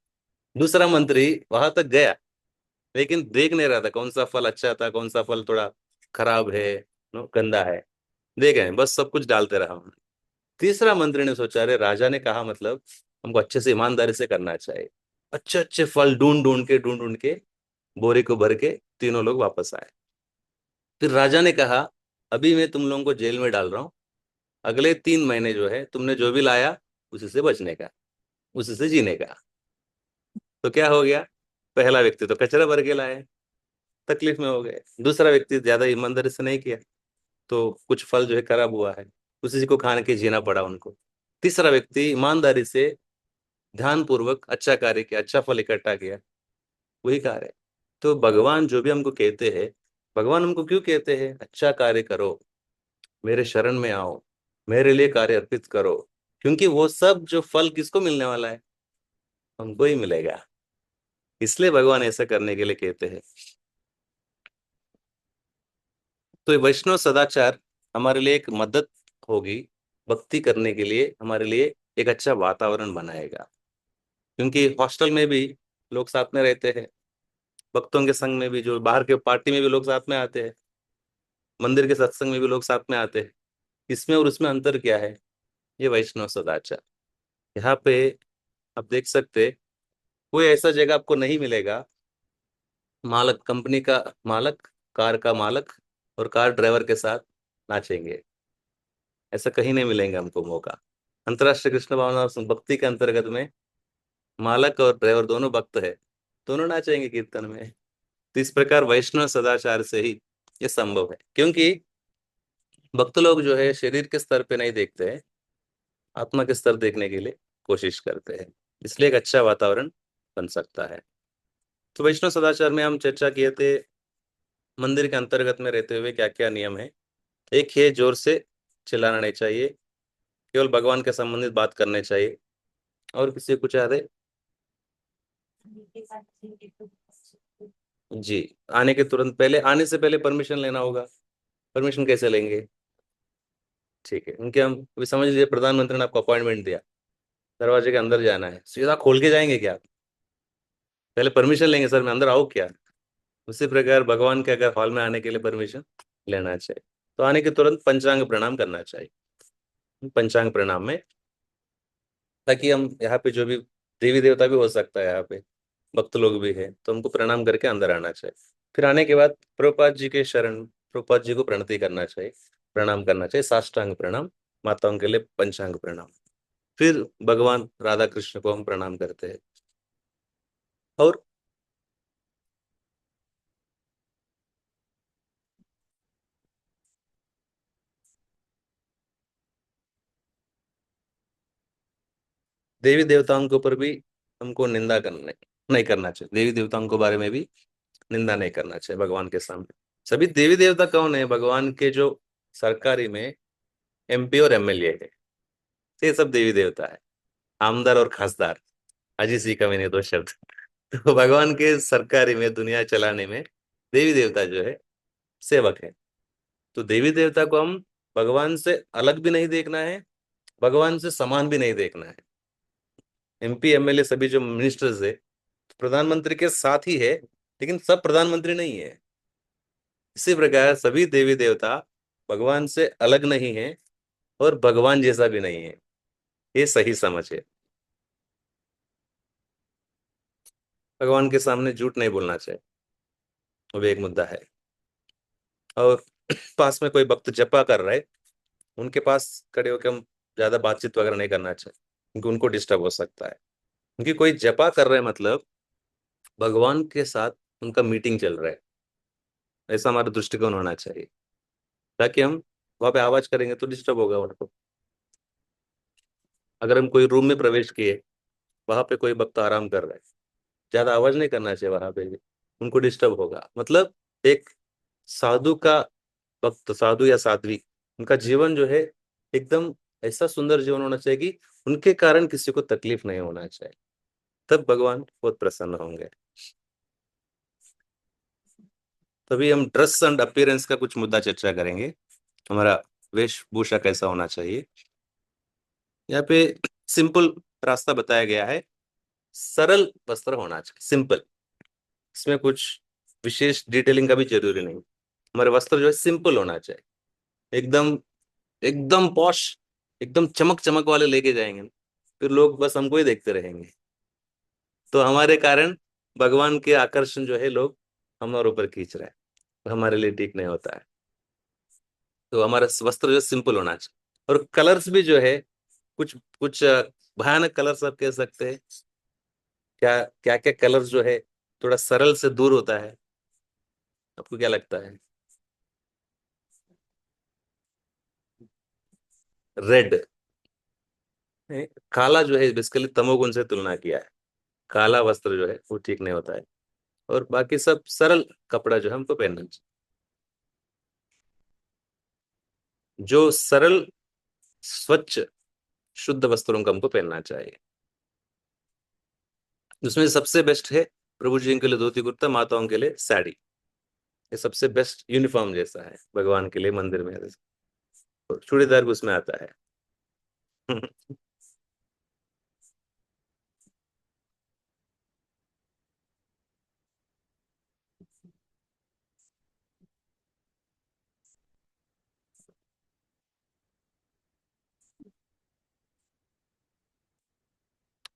दूसरा मंत्री वहां तक गया, लेकिन देख नहीं रहा था कौन सा फल अच्छा था, कौन सा फल थोड़ा खराब है, गंदा है, देख रहे हैं, बस सब कुछ डालते रहा उन्होंने। तीसरा मंत्री ने सोचा, अरे राजा ने कहा मतलब हमको अच्छे से ईमानदारी से करना चाहिए। अच्छे अच्छे फल ढूंढ ढूंढ के बोरे को भर के तीनों लोग वापस आए। फिर राजा ने कहा, अभी मैं तुम लोगों को जेल में डाल रहा हूँ, अगले 3 महीने जो है तुमने जो भी लाया उसी से बचने का, उसी से जीने का। तो क्या हो गया, पहला व्यक्ति तो कचरा भर के लाए, तकलीफ में हो गए। दूसरा व्यक्ति ज्यादा ईमानदारी से नहीं किया, तो कुछ फल जो है खराब हुआ है, उसी को खाने के जीना पड़ा उनको। तीसरा व्यक्ति ईमानदारी से ध्यान पूर्वक अच्छा कार्य किया, अच्छा फल इकट्ठा किया, वही कार्य। तो भगवान जो भी हमको कहते हैं, भगवान हमको क्यों कहते हैं, अच्छा कार्य करो, मेरे शरण में आओ, मेरे लिए कार्य अर्पित करो, क्योंकि वो सब जो फल किसको मिलने वाला है, हमको ही मिलेगा। इसलिए भगवान ऐसा करने के लिए कहते हैं। तो ये वैष्णव सदाचार हमारे लिए एक मदद होगी, भक्ति करने के लिए हमारे लिए एक अच्छा वातावरण बनाएगा। क्योंकि हॉस्टल में भी लोग साथ में रहते हैं, भक्तों के संग में भी, जो बाहर के पार्टी में भी लोग साथ में आते हैं, मंदिर के सत्संग में भी लोग साथ में आते हैं। इसमें और उसमें अंतर क्या है, ये वैष्णव सदाचार। यहाँ पे आप देख सकते, कोई ऐसा जगह आपको नहीं मिलेगा, मालक, कंपनी का मालक, कार का मालक और कार ड्राइवर के साथ नाचेंगे, ऐसा कहीं नहीं मिलेंगे हमको मौका। अंतर्राष्ट्रीय कृष्ण भावना भक्ति के अंतर्गत में मालक और ड्राइवर दोनों भक्त है, दोनों नाचेंगे कीर्तन में। तो इस प्रकार वैष्णव सदाचार से ही ये संभव है, क्योंकि भक्त लोग जो है शरीर के स्तर पे नहीं देखते हैं, आत्मा के स्तर देखने के लिए कोशिश करते हैं। इसलिए एक अच्छा वातावरण बन सकता है। तो वैष्णव सदाचार में हम चर्चा किए थे, मंदिर के अंतर्गत में रहते हुए क्या क्या नियम है। एक है, जोर से चिल्लाना नहीं चाहिए, केवल भगवान के संबंधित बात करने चाहिए। और किसी को कुछ याद है? जी, आने के तुरंत पहले, आने से पहले परमिशन लेना होगा। परमिशन कैसे लेंगे? ठीक है, उनके हम अभी समझ लीजिए प्रधानमंत्री ने आपको अपॉइंटमेंट दिया, दरवाजे के अंदर जाना है, सीधा खोल के जाएंगे क्या? पहले परमिशन लेंगे, सर मैं अंदर आऊँ क्या? उसी प्रकार भगवान के अगर हॉल में आने के लिए परमिशन लेना चाहिए, तो आने के तुरंत पंचांग प्रणाम करना चाहिए। पंचांग प्रणाम में, ताकि हम यहाँ पे जो भी देवी देवता भी हो सकता है, यहाँ पे भक्त लोग भी है, तो हमको प्रणाम करके अंदर आना चाहिए। फिर आने के बाद प्रभुपाद जी के शरण, प्रभुपाद जी को प्रणति करना चाहिए, प्रणाम करना चाहिए, साष्टांग प्रणाम, माताओं के लिए पंचांग प्रणाम। फिर भगवान राधा कृष्ण को हम प्रणाम करते हैं। और देवी देवताओं के ऊपर भी हमको निंदा करना नहीं करना चाहिए, देवी देवताओं के बारे में भी निंदा नहीं करना चाहिए भगवान के सामने। सभी देवी देवता कौन है, भगवान के जो सरकारी में एमपी और एमएलए है, ये सब देवी देवता है। आमदार और खासदार, अजी सी का मैंने दो शब्द। तो भगवान के सरकारी में, दुनिया चलाने में देवी देवता जो है सेवक है। तो देवी देवता को हम भगवान से अलग भी नहीं देखना है, भगवान से समान भी नहीं देखना है। एमपी एमएलए सभी जो मिनिस्टर्स है, प्रधानमंत्री के साथ ही है, लेकिन सब प्रधानमंत्री नहीं है। इसी प्रकार सभी देवी देवता भगवान से अलग नहीं है और भगवान जैसा भी नहीं है, ये सही समझ है। भगवान के सामने झूठ नहीं बोलना चाहिए, वो भी एक मुद्दा है। और पास में कोई भक्त जपा कर रहा है, उनके पास खड़े होकर हम ज्यादा बातचीत वगैरह नहीं करना चाहिए, क्योंकि उनको डिस्टर्ब हो सकता है। क्योंकि कोई जपा कर रहे हैं मतलब भगवान के साथ उनका मीटिंग चल रहा है, ऐसा हमारा दृष्टिकोण होना चाहिए। ताकि हम वहां पे आवाज करेंगे तो डिस्टर्ब होगा उनको। अगर हम कोई रूम में प्रवेश किए, वहां पे कोई भक्त आराम कर रहा है, ज्यादा आवाज नहीं करना चाहिए वहां पे भी, उनको डिस्टर्ब होगा। मतलब एक साधु का, भक्त साधु या साध्वी, उनका जीवन जो है एकदम ऐसा सुंदर जीवन होना चाहिए कि उनके कारण किसी को तकलीफ नहीं होना चाहिए, तब भगवान बहुत प्रसन्न होंगे। तभी हम ड्रेस एंड अपीयरेंस का कुछ मुद्दा चर्चा करेंगे, हमारा वेशभूषा कैसा होना चाहिए। यहाँ पे सिंपल रास्ता बताया गया है। सरल वस्त्र होना चाहिए, सिंपल। इसमें कुछ विशेष डिटेलिंग का भी जरूरी नहीं। हमारे वस्त्र जो है सिंपल होना चाहिए, एकदम एकदम पॉश, एकदम चमक चमक वाले लेके जाएंगे ना, फिर लोग बस हमको ही देखते रहेंगे। तो हमारे कारण भगवान के आकर्षण जो है लोग हमारे ऊपर खींच रहे हैं, तो हमारे लिए ठीक नहीं होता है। तो हमारा वस्त्र जो सिंपल होना चाहिए। और कलर्स भी जो है कुछ कुछ भयानक कलर्स आप कह सकते हैं। क्या क्या क्या कलर्स जो है थोड़ा सरल से दूर होता है, आपको क्या लगता है? रेड, काला जो है बेसिकली तमोगुण से तुलना किया है। काला वस्त्र जो है वो ठीक नहीं होता है। और बाकी सब सरल कपड़ा जो है हमको पहनना चाहिए, जो सरल स्वच्छ शुद्ध वस्त्रों का हमको पहनना चाहिए। उसमें सबसे बेस्ट है प्रभु जी के लिए धोती कुर्ता, माताओं के लिए साड़ी। ये सबसे बेस्ट यूनिफॉर्म जैसा है भगवान के लिए मंदिर में। और चूड़ीदार भी उसमें आता है।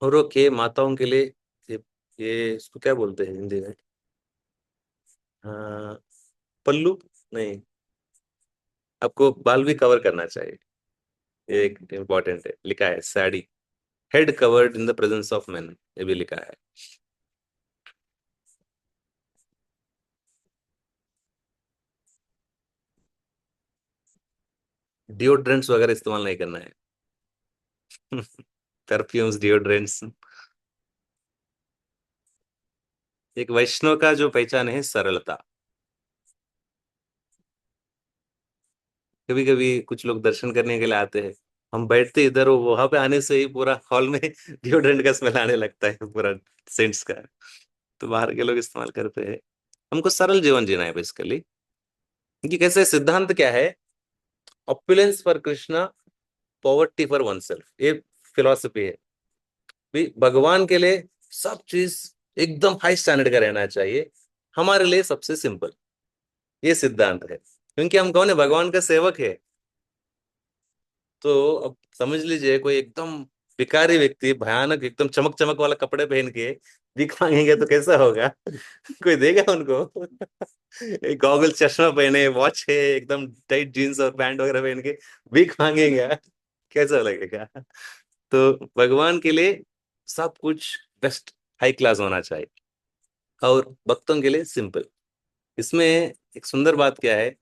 और वो के माताओं के लिए ये इसको क्या बोलते हैं हिंदी में? हाँ, पल्लू नहीं, आपको बाल भी कवर करना चाहिए। ये एक इम्पोर्टेंट है, लिखा है sari, head covered in the presence of man, ये भी लिखा है। डिओड्रेंट्स वगैरह इस्तेमाल नहीं करना है। Perfumes, deodorants. एक वैष्णव का जो पहचान है सरलता। कभी कभी कुछ लोग दर्शन करने के लिए आते हैं, हम बैठते इधर हो, वहां पे आने से ही पूरा हॉल में डिओड्रेंट का स्मेल आने लगता है, पूरा सेंट्स का। तो बाहर के लोग इस्तेमाल करते हैं। हमको सरल जीवन जीना है बेसिकली। क्योंकि कैसे सिद्धांत क्या है? Opulence for Krishna, poverty for one self, ये फिलॉसफी है। भी भगवान के लिए सब चीज एकदम हाई स्टैंडर्ड का रहना चाहिए, हमारे लिए सबसे सिंपल। ये सिद्धांत है, क्योंकि हम कौन है? भगवान का सेवक है। तो अब समझ लीजिए कोई एकदम भिखारी व्यक्ति भयानक एकदम चमक चमक वाला कपड़े पहन के भीख मांगेंगे तो कैसा होगा? कोई देगा उनको? एक गॉगल, चश्मा पहने, वॉच है, एकदम टाइट जीन्स और पैंट वगैरह पहन के भीख मांगेगा, कैसा लगेगा? तो भगवान के लिए सब कुछ बेस्ट, हाई क्लास होना चाहिए। और भक्तों के लिए सिंपल। इसमें एक सुंदर बात क्या है?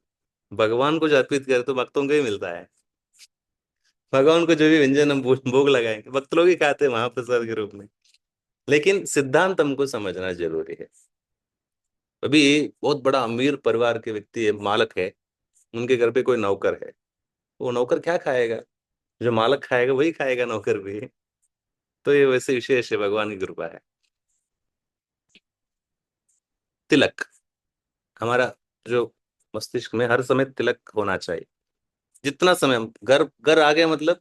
भगवान को जो अर्पित करे तो भक्तों को ही मिलता है। भगवान को जो भी व्यंजन हम भोग लगाएंगे भक्त लोग ही खाते हैं महाप्रसाद के रूप में। लेकिन सिद्धांत हमको समझना जरूरी है। अभी बहुत बड़ा अमीर परिवार के व्यक्ति है, मालक है, उनके घर पे कोई नौकर है, वो नौकर क्या खाएगा? जो मालक खाएगा वही खाएगा नौकर भी। तो ये वैसे विशेष है, भगवान की कृपा है। तिलक, हमारा जो मस्तिष्क में हर समय तिलक होना चाहिए। जितना समय हम घर घर आ गए मतलब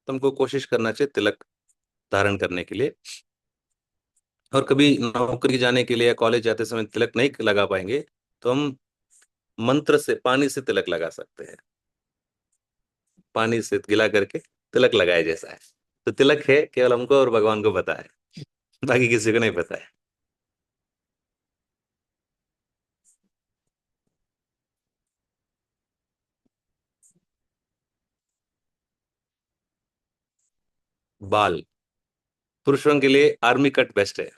तुमको कोशिश करना चाहिए तिलक धारण करने के लिए। और कभी नौकरी जाने के लिए या कॉलेज जाते समय तिलक नहीं लगा पाएंगे, तो हम मंत्र से पानी से तिलक लगा सकते हैं। पानी से गिला करके तिलक लगाए जैसा है। तो तिलक है केवल हमको और भगवान को पता है, बाकी किसी को नहीं पता है। बाल, पुरुषों के लिए आर्मी कट बेस्ट है।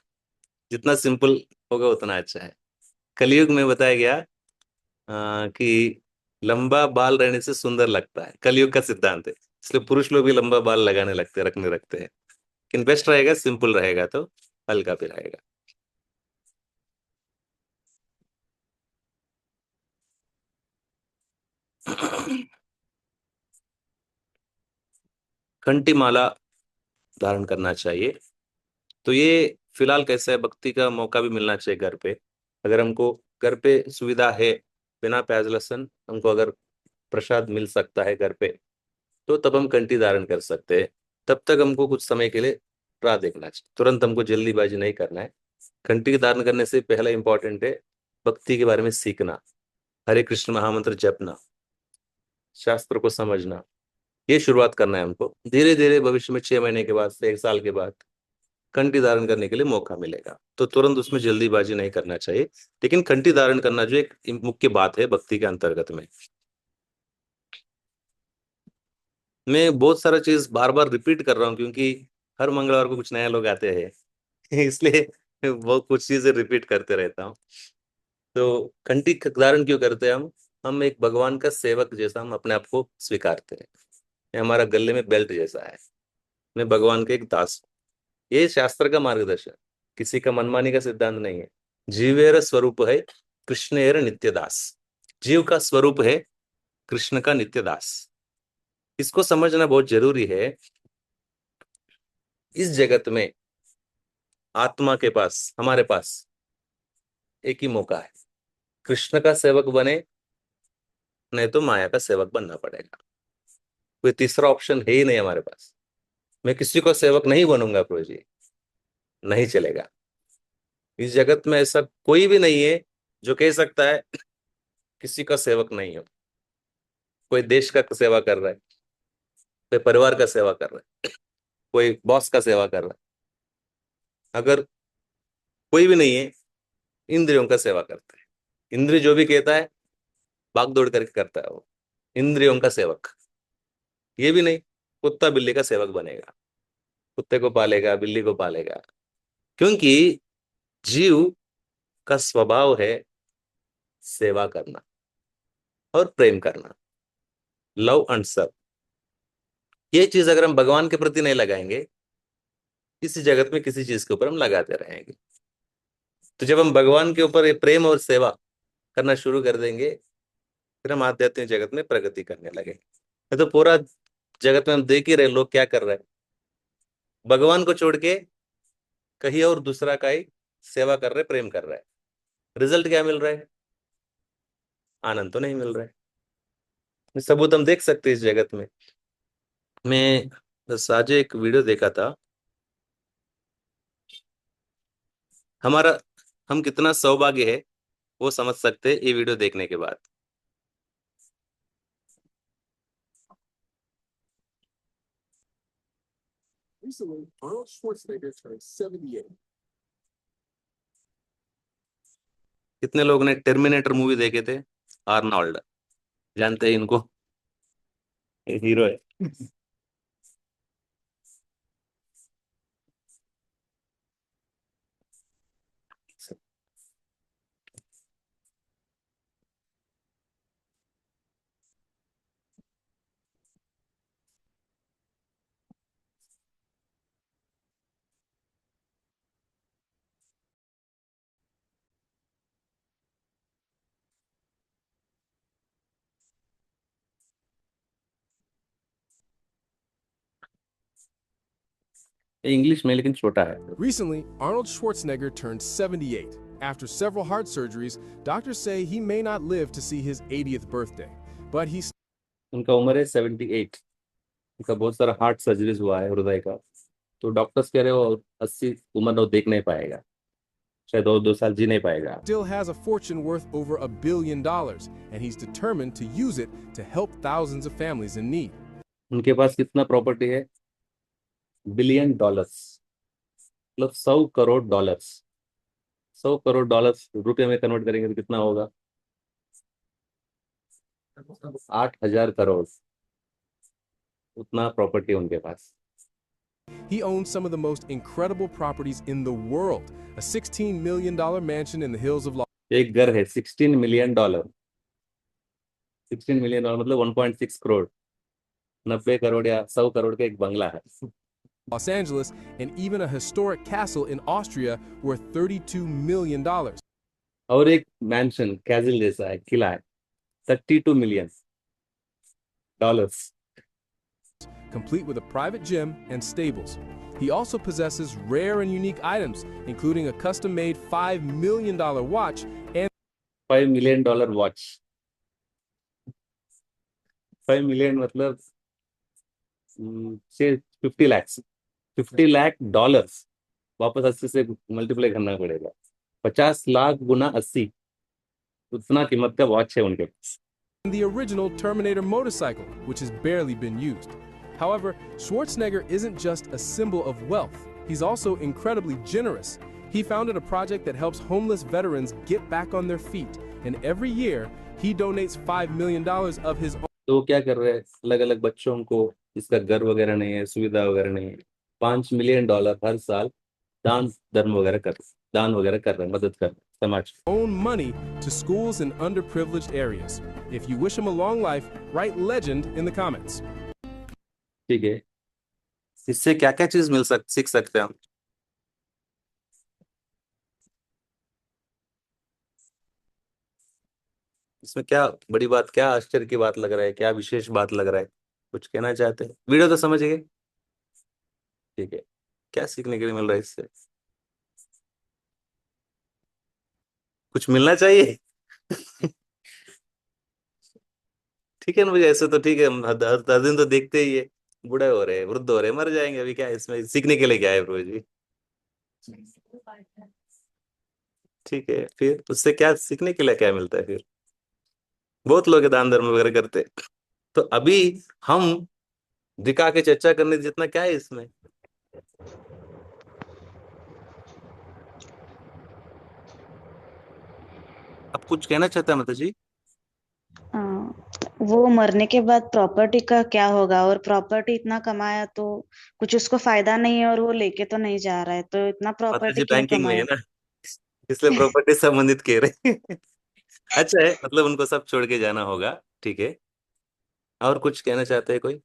जितना सिंपल होगा उतना अच्छा है। कलयुग में बताया गया कि लंबा बाल रहने से सुंदर लगता है, कलयुग का सिद्धांत है। इसलिए पुरुष लोग भी लंबा बाल लगाने लगते हैं, रखने लगते हैं। लेकिन बेस्ट रहेगा सिंपल रहेगा, तो हल्का भी रहेगा। घंटी माला धारण करना चाहिए। तो ये फिलहाल कैसा है, भक्ति का मौका भी मिलना चाहिए घर पे। अगर हमको घर पे सुविधा है, बिना प्याज लहसुन हमको अगर प्रसाद मिल सकता है घर पे, तो तब हम कंठी धारण कर सकते हैं। तब तक हमको कुछ समय के लिए राह देखना चाहिए, तुरंत हमको जल्दीबाजी नहीं करना है। घंटी धारण करने से पहला इंपॉर्टेंट है भक्ति के बारे में सीखना, हरे कृष्ण महामंत्र जपना, शास्त्र को समझना। ये शुरुआत करना है हमको। धीरे धीरे भविष्य में 6 महीने के बाद से 1 साल के बाद कंठी धारण करने के लिए मौका मिलेगा, तो तुरंत उसमें जल्दीबाजी नहीं करना चाहिए। लेकिन कंठी धारण करना जो एक मुख्य बात है भक्ति के अंतर्गत में, मैं बहुत सारा चीज बार बार रिपीट कर रहा हूँ क्योंकि हर मंगलवार को कुछ नया लोग आते हैं इसलिए वो कुछ चीजें रिपीट करते रहता हूँ। तो कंठी धारण क्यों करते हैं हम एक भगवान का सेवक जैसा हम अपने आप को स्वीकारते हैं। ये हमारा गले में बेल्ट जैसा है, मैं भगवान के एक दास हूँ। ये शास्त्र का मार्गदर्शन, किसी का मनमानी का सिद्धांत नहीं है। जीवेर स्वरूप है कृष्णेर नित्य दास। जीव का स्वरूप है कृष्ण का नित्य दास। इसको समझना बहुत जरूरी है। इस जगत में आत्मा के पास, हमारे पास एक ही मौका है, कृष्ण का सेवक बने, नहीं तो माया का सेवक बनना पड़ेगा। कोई तीसरा ऑप्शन है ही नहीं हमारे पास। मैं किसी को सेवक नहीं बनूंगा प्रभु जी, नहीं चलेगा। इस जगत में ऐसा कोई भी नहीं है जो कह सकता है किसी का सेवक नहीं हो। कोई देश का सेवा कर रहा है, कोई परिवार का सेवा कर रहा है, कोई बॉस का सेवा कर रहा है। अगर कोई भी नहीं है, इंद्रियों का सेवा करता है। इंद्रिय जो भी कहता है भाग दौड़ करके करता है वो, इंद्रियों का सेवक। ये भी नहीं, कुत्ता बिल्ली का सेवक बनेगा, कुत्ते को पालेगा, बिल्ली को पालेगा। क्योंकि जीव का स्वभाव है सेवा करना और प्रेम करना, लव एंड सर्व। ये चीज अगर हम भगवान के प्रति नहीं लगाएंगे, इसी जगत में किसी चीज के ऊपर हम लगाते रहेंगे। तो जब हम भगवान के ऊपर ये प्रेम और सेवा करना शुरू कर देंगे, फिर हम आध्यात्मिक जगत में प्रगति करने लगे। ये तो पूरा जगत में हम देख ही रहे लोग क्या कर रहे हैं, भगवान को छोड़ के कहीं और दूसरा का ही सेवा कर रहे, प्रेम कर रहे हैं। रिजल्ट क्या मिल रहा है? आनंद तो नहीं मिल रहा है। ये सबूत हम देख सकते हैं इस जगत में। मैं बस आज एक वीडियो देखा था, हमारा हम कितना सौभाग्य है वो समझ सकते हैं ये वीडियो देखने के बाद। Recently, Arnold Schwarzenegger turned 78. कितने लोग ने टर्मिनेटर मूवी देखे थे? आर्नोल्ड, जानते हैं इनको? हीरो है। इंग्लिश में लेकिन छोटा है। Recently, Arnold Schwarzenegger turned 78. After several heart surgeries, doctors say he may not live to see his 80th birthday. But he's उनका उम्र है 78। उनका बहुत सारा हार्ट सर्जरीज हुआ है हृदय का। तो डॉक्टर्स कह रहे हो 80 उम्र वो देख नहीं पाएगा, शायद और 2 साल जी नहीं पाएगा। still has a fortune worth over $1 billion, and he's determined to use it to help thousands of families in need. उनके पास कितना प्रॉपर्टी है? $1 बिलियन, मतलब $100 करोड़। $100 करोड़ रुपए में कन्वर्ट करेंगे तो कितना होगा? 8,000 करोड़। उतना प्रॉपर्टी उनके पास। He owns some of the most incredible properties in the world. A $16 million mansion in the hills of एक घर है $16 मिलियन। $16 मिलियन मतलब 1.6 करोड़, 90 करोड़ या 100 करोड़ का एक बंगला है। Los Angeles, and even a historic castle in Austria worth $32 million. और एक मैंशन कैजिल जैसा है, किला है, $32 million. Complete with a private gym and stables. He also possesses rare and unique items, including a custom-made $5 million watch and $5 million watch. 5 million मतलब से 50 लाख, $50 लाख वापस 80 से multiply करना पड़ेगा। 50 लाख गुना 80, उतना कीमत का वॉच है उनके पास। The original Terminator motorcycle, which has barely been used. However, Schwarzenegger isn't just a symbol of wealth, he's also incredibly generous. He founded a project that helps homeless veterans get back on their feet, and every year, he donates $5 million of his own. तो वो क्या कर रहे हैं, अलग अलग बच्चों को, इसका घर वगैरह नहीं है, सुविधा वगैरह नहीं है, $5 मिलियन हर साल दान धर्म वगैरह कर, दान वगैरह कर रहे हैं, मदद कर रहे हैं समाज की। Own money to schools in underprivileged areas. If you wish him a long life, write legend in the comments. ठीक है, इससे क्या क्या चीज सीख सकते हैं हम? इसमें क्या बड़ी बात, क्या आश्चर्य की बात लग रहा है, क्या विशेष बात लग रहा है? कुछ कहना चाहते हैं? वीडियो तो समझ गए, ठीक है। क्या सीखने के लिए मिल रहा है इससे? कुछ मिलना चाहिए। ठीक है ना भैया, ऐसे तो ठीक है, हम हर दिन तो देखते ही है, बूढ़े हो रहे हैं, वृद्ध हो रहे हैं, मर जाएंगे, अभी क्या है इसमें सीखने के लिए, क्या है प्रभु जी? ठीक है, फिर उससे क्या सीखने के लिए क्या मिलता है फिर? बहुत लोग दान धर्म वगैरह करते हैं। तो अभी हम दिखा के चर्चा करने जितना क्या है इसमें? अब कुछ कहना चाहता है माता जी? वो मरने के बाद प्रॉपर्टी का क्या होगा, और प्रॉपर्टी इतना कमाया तो कुछ उसको फायदा नहीं है, और वो लेके तो नहीं जा रहा है, तो इतना माता प्रॉपर्टी जी क्यों बैंकिंग में है कमाया। ना, इसलिए प्रॉपर्टी संबंधित कह रहे हैं। अच्छा है, मतलब उनको सब छोड़ के जाना होगा, ठीक है। और कुछ कहना चाहते हैं कोई?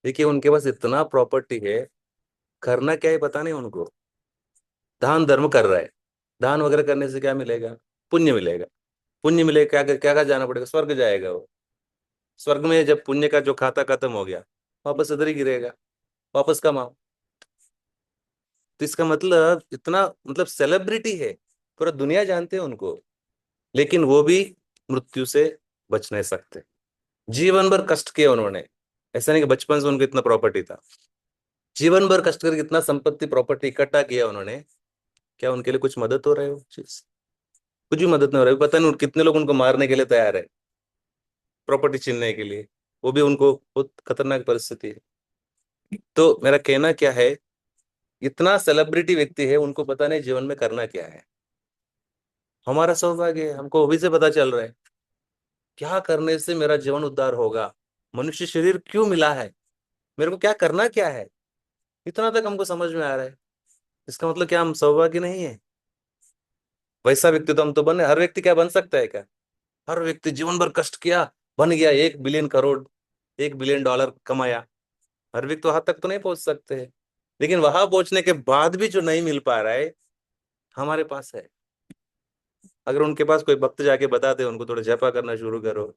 देखिए उनके पास इतना प्रॉपर्टी है, करना क्या है पता नहीं उनको। दान धर्म कर रहा है, दान वगैरह करने से क्या मिलेगा? पुण्य मिलेगा। पुण्य मिलेगा, क्या क्या क्या जाना पड़ेगा? स्वर्ग जाएगा वो। स्वर्ग में जब पुण्य का जो खाता खत्म हो गया, वापस इधर ही गिरेगा, वापस कमाओ। तो इसका मतलब इतना, मतलब सेलिब्रिटी है, पूरा दुनिया जानते हैं उनको, लेकिन वो भी मृत्यु से बच नहीं सकते। जीवन भर कष्ट किए उन्होंने, ऐसा नहीं कि बचपन से उनको इतना प्रॉपर्टी था, जीवन भर कष्ट करके इतना संपत्ति प्रॉपर्टी इकट्ठा किया उन्होंने। क्या उनके लिए कुछ मदद हो रहा है वो चीज? कुछ भी मदद नहीं हो रहा है। पता नहीं कितने लोग उनको मारने के लिए तैयार है, प्रॉपर्टी छीनने के लिए। वो भी उनको बहुत खतरनाक परिस्थिति है। तो मेरा कहना क्या है, इतना सेलिब्रिटी व्यक्ति है, उनको पता नहीं जीवन में करना क्या है। हमारा सौभाग्य है, हमको अभी से पता चल रहा है क्या करने से मेरा जीवन उद्धार होगा, मनुष्य शरीर क्यों मिला है, मेरे को क्या करना क्या है, इतना तक हमको समझ में आ रहा है। इसका मतलब क्या हम सौभाग्य नहीं है? वैसा व्यक्ति तो हम तो बने, हर व्यक्ति क्या बन सकता है क्या? हर व्यक्ति जीवन भर कष्ट किया, बन गया 1 बिलियन करोड़, $1 बिलियन कमाया, हर व्यक्ति वहां तक तो नहीं पहुंच सकते हैं। लेकिन वहां पहुंचने के बाद भी जो नहीं मिल पा रहा है, हमारे पास है। अगर उनके पास कोई भक्त जाके बता दे उनको थोड़ा जपा करना शुरू करो,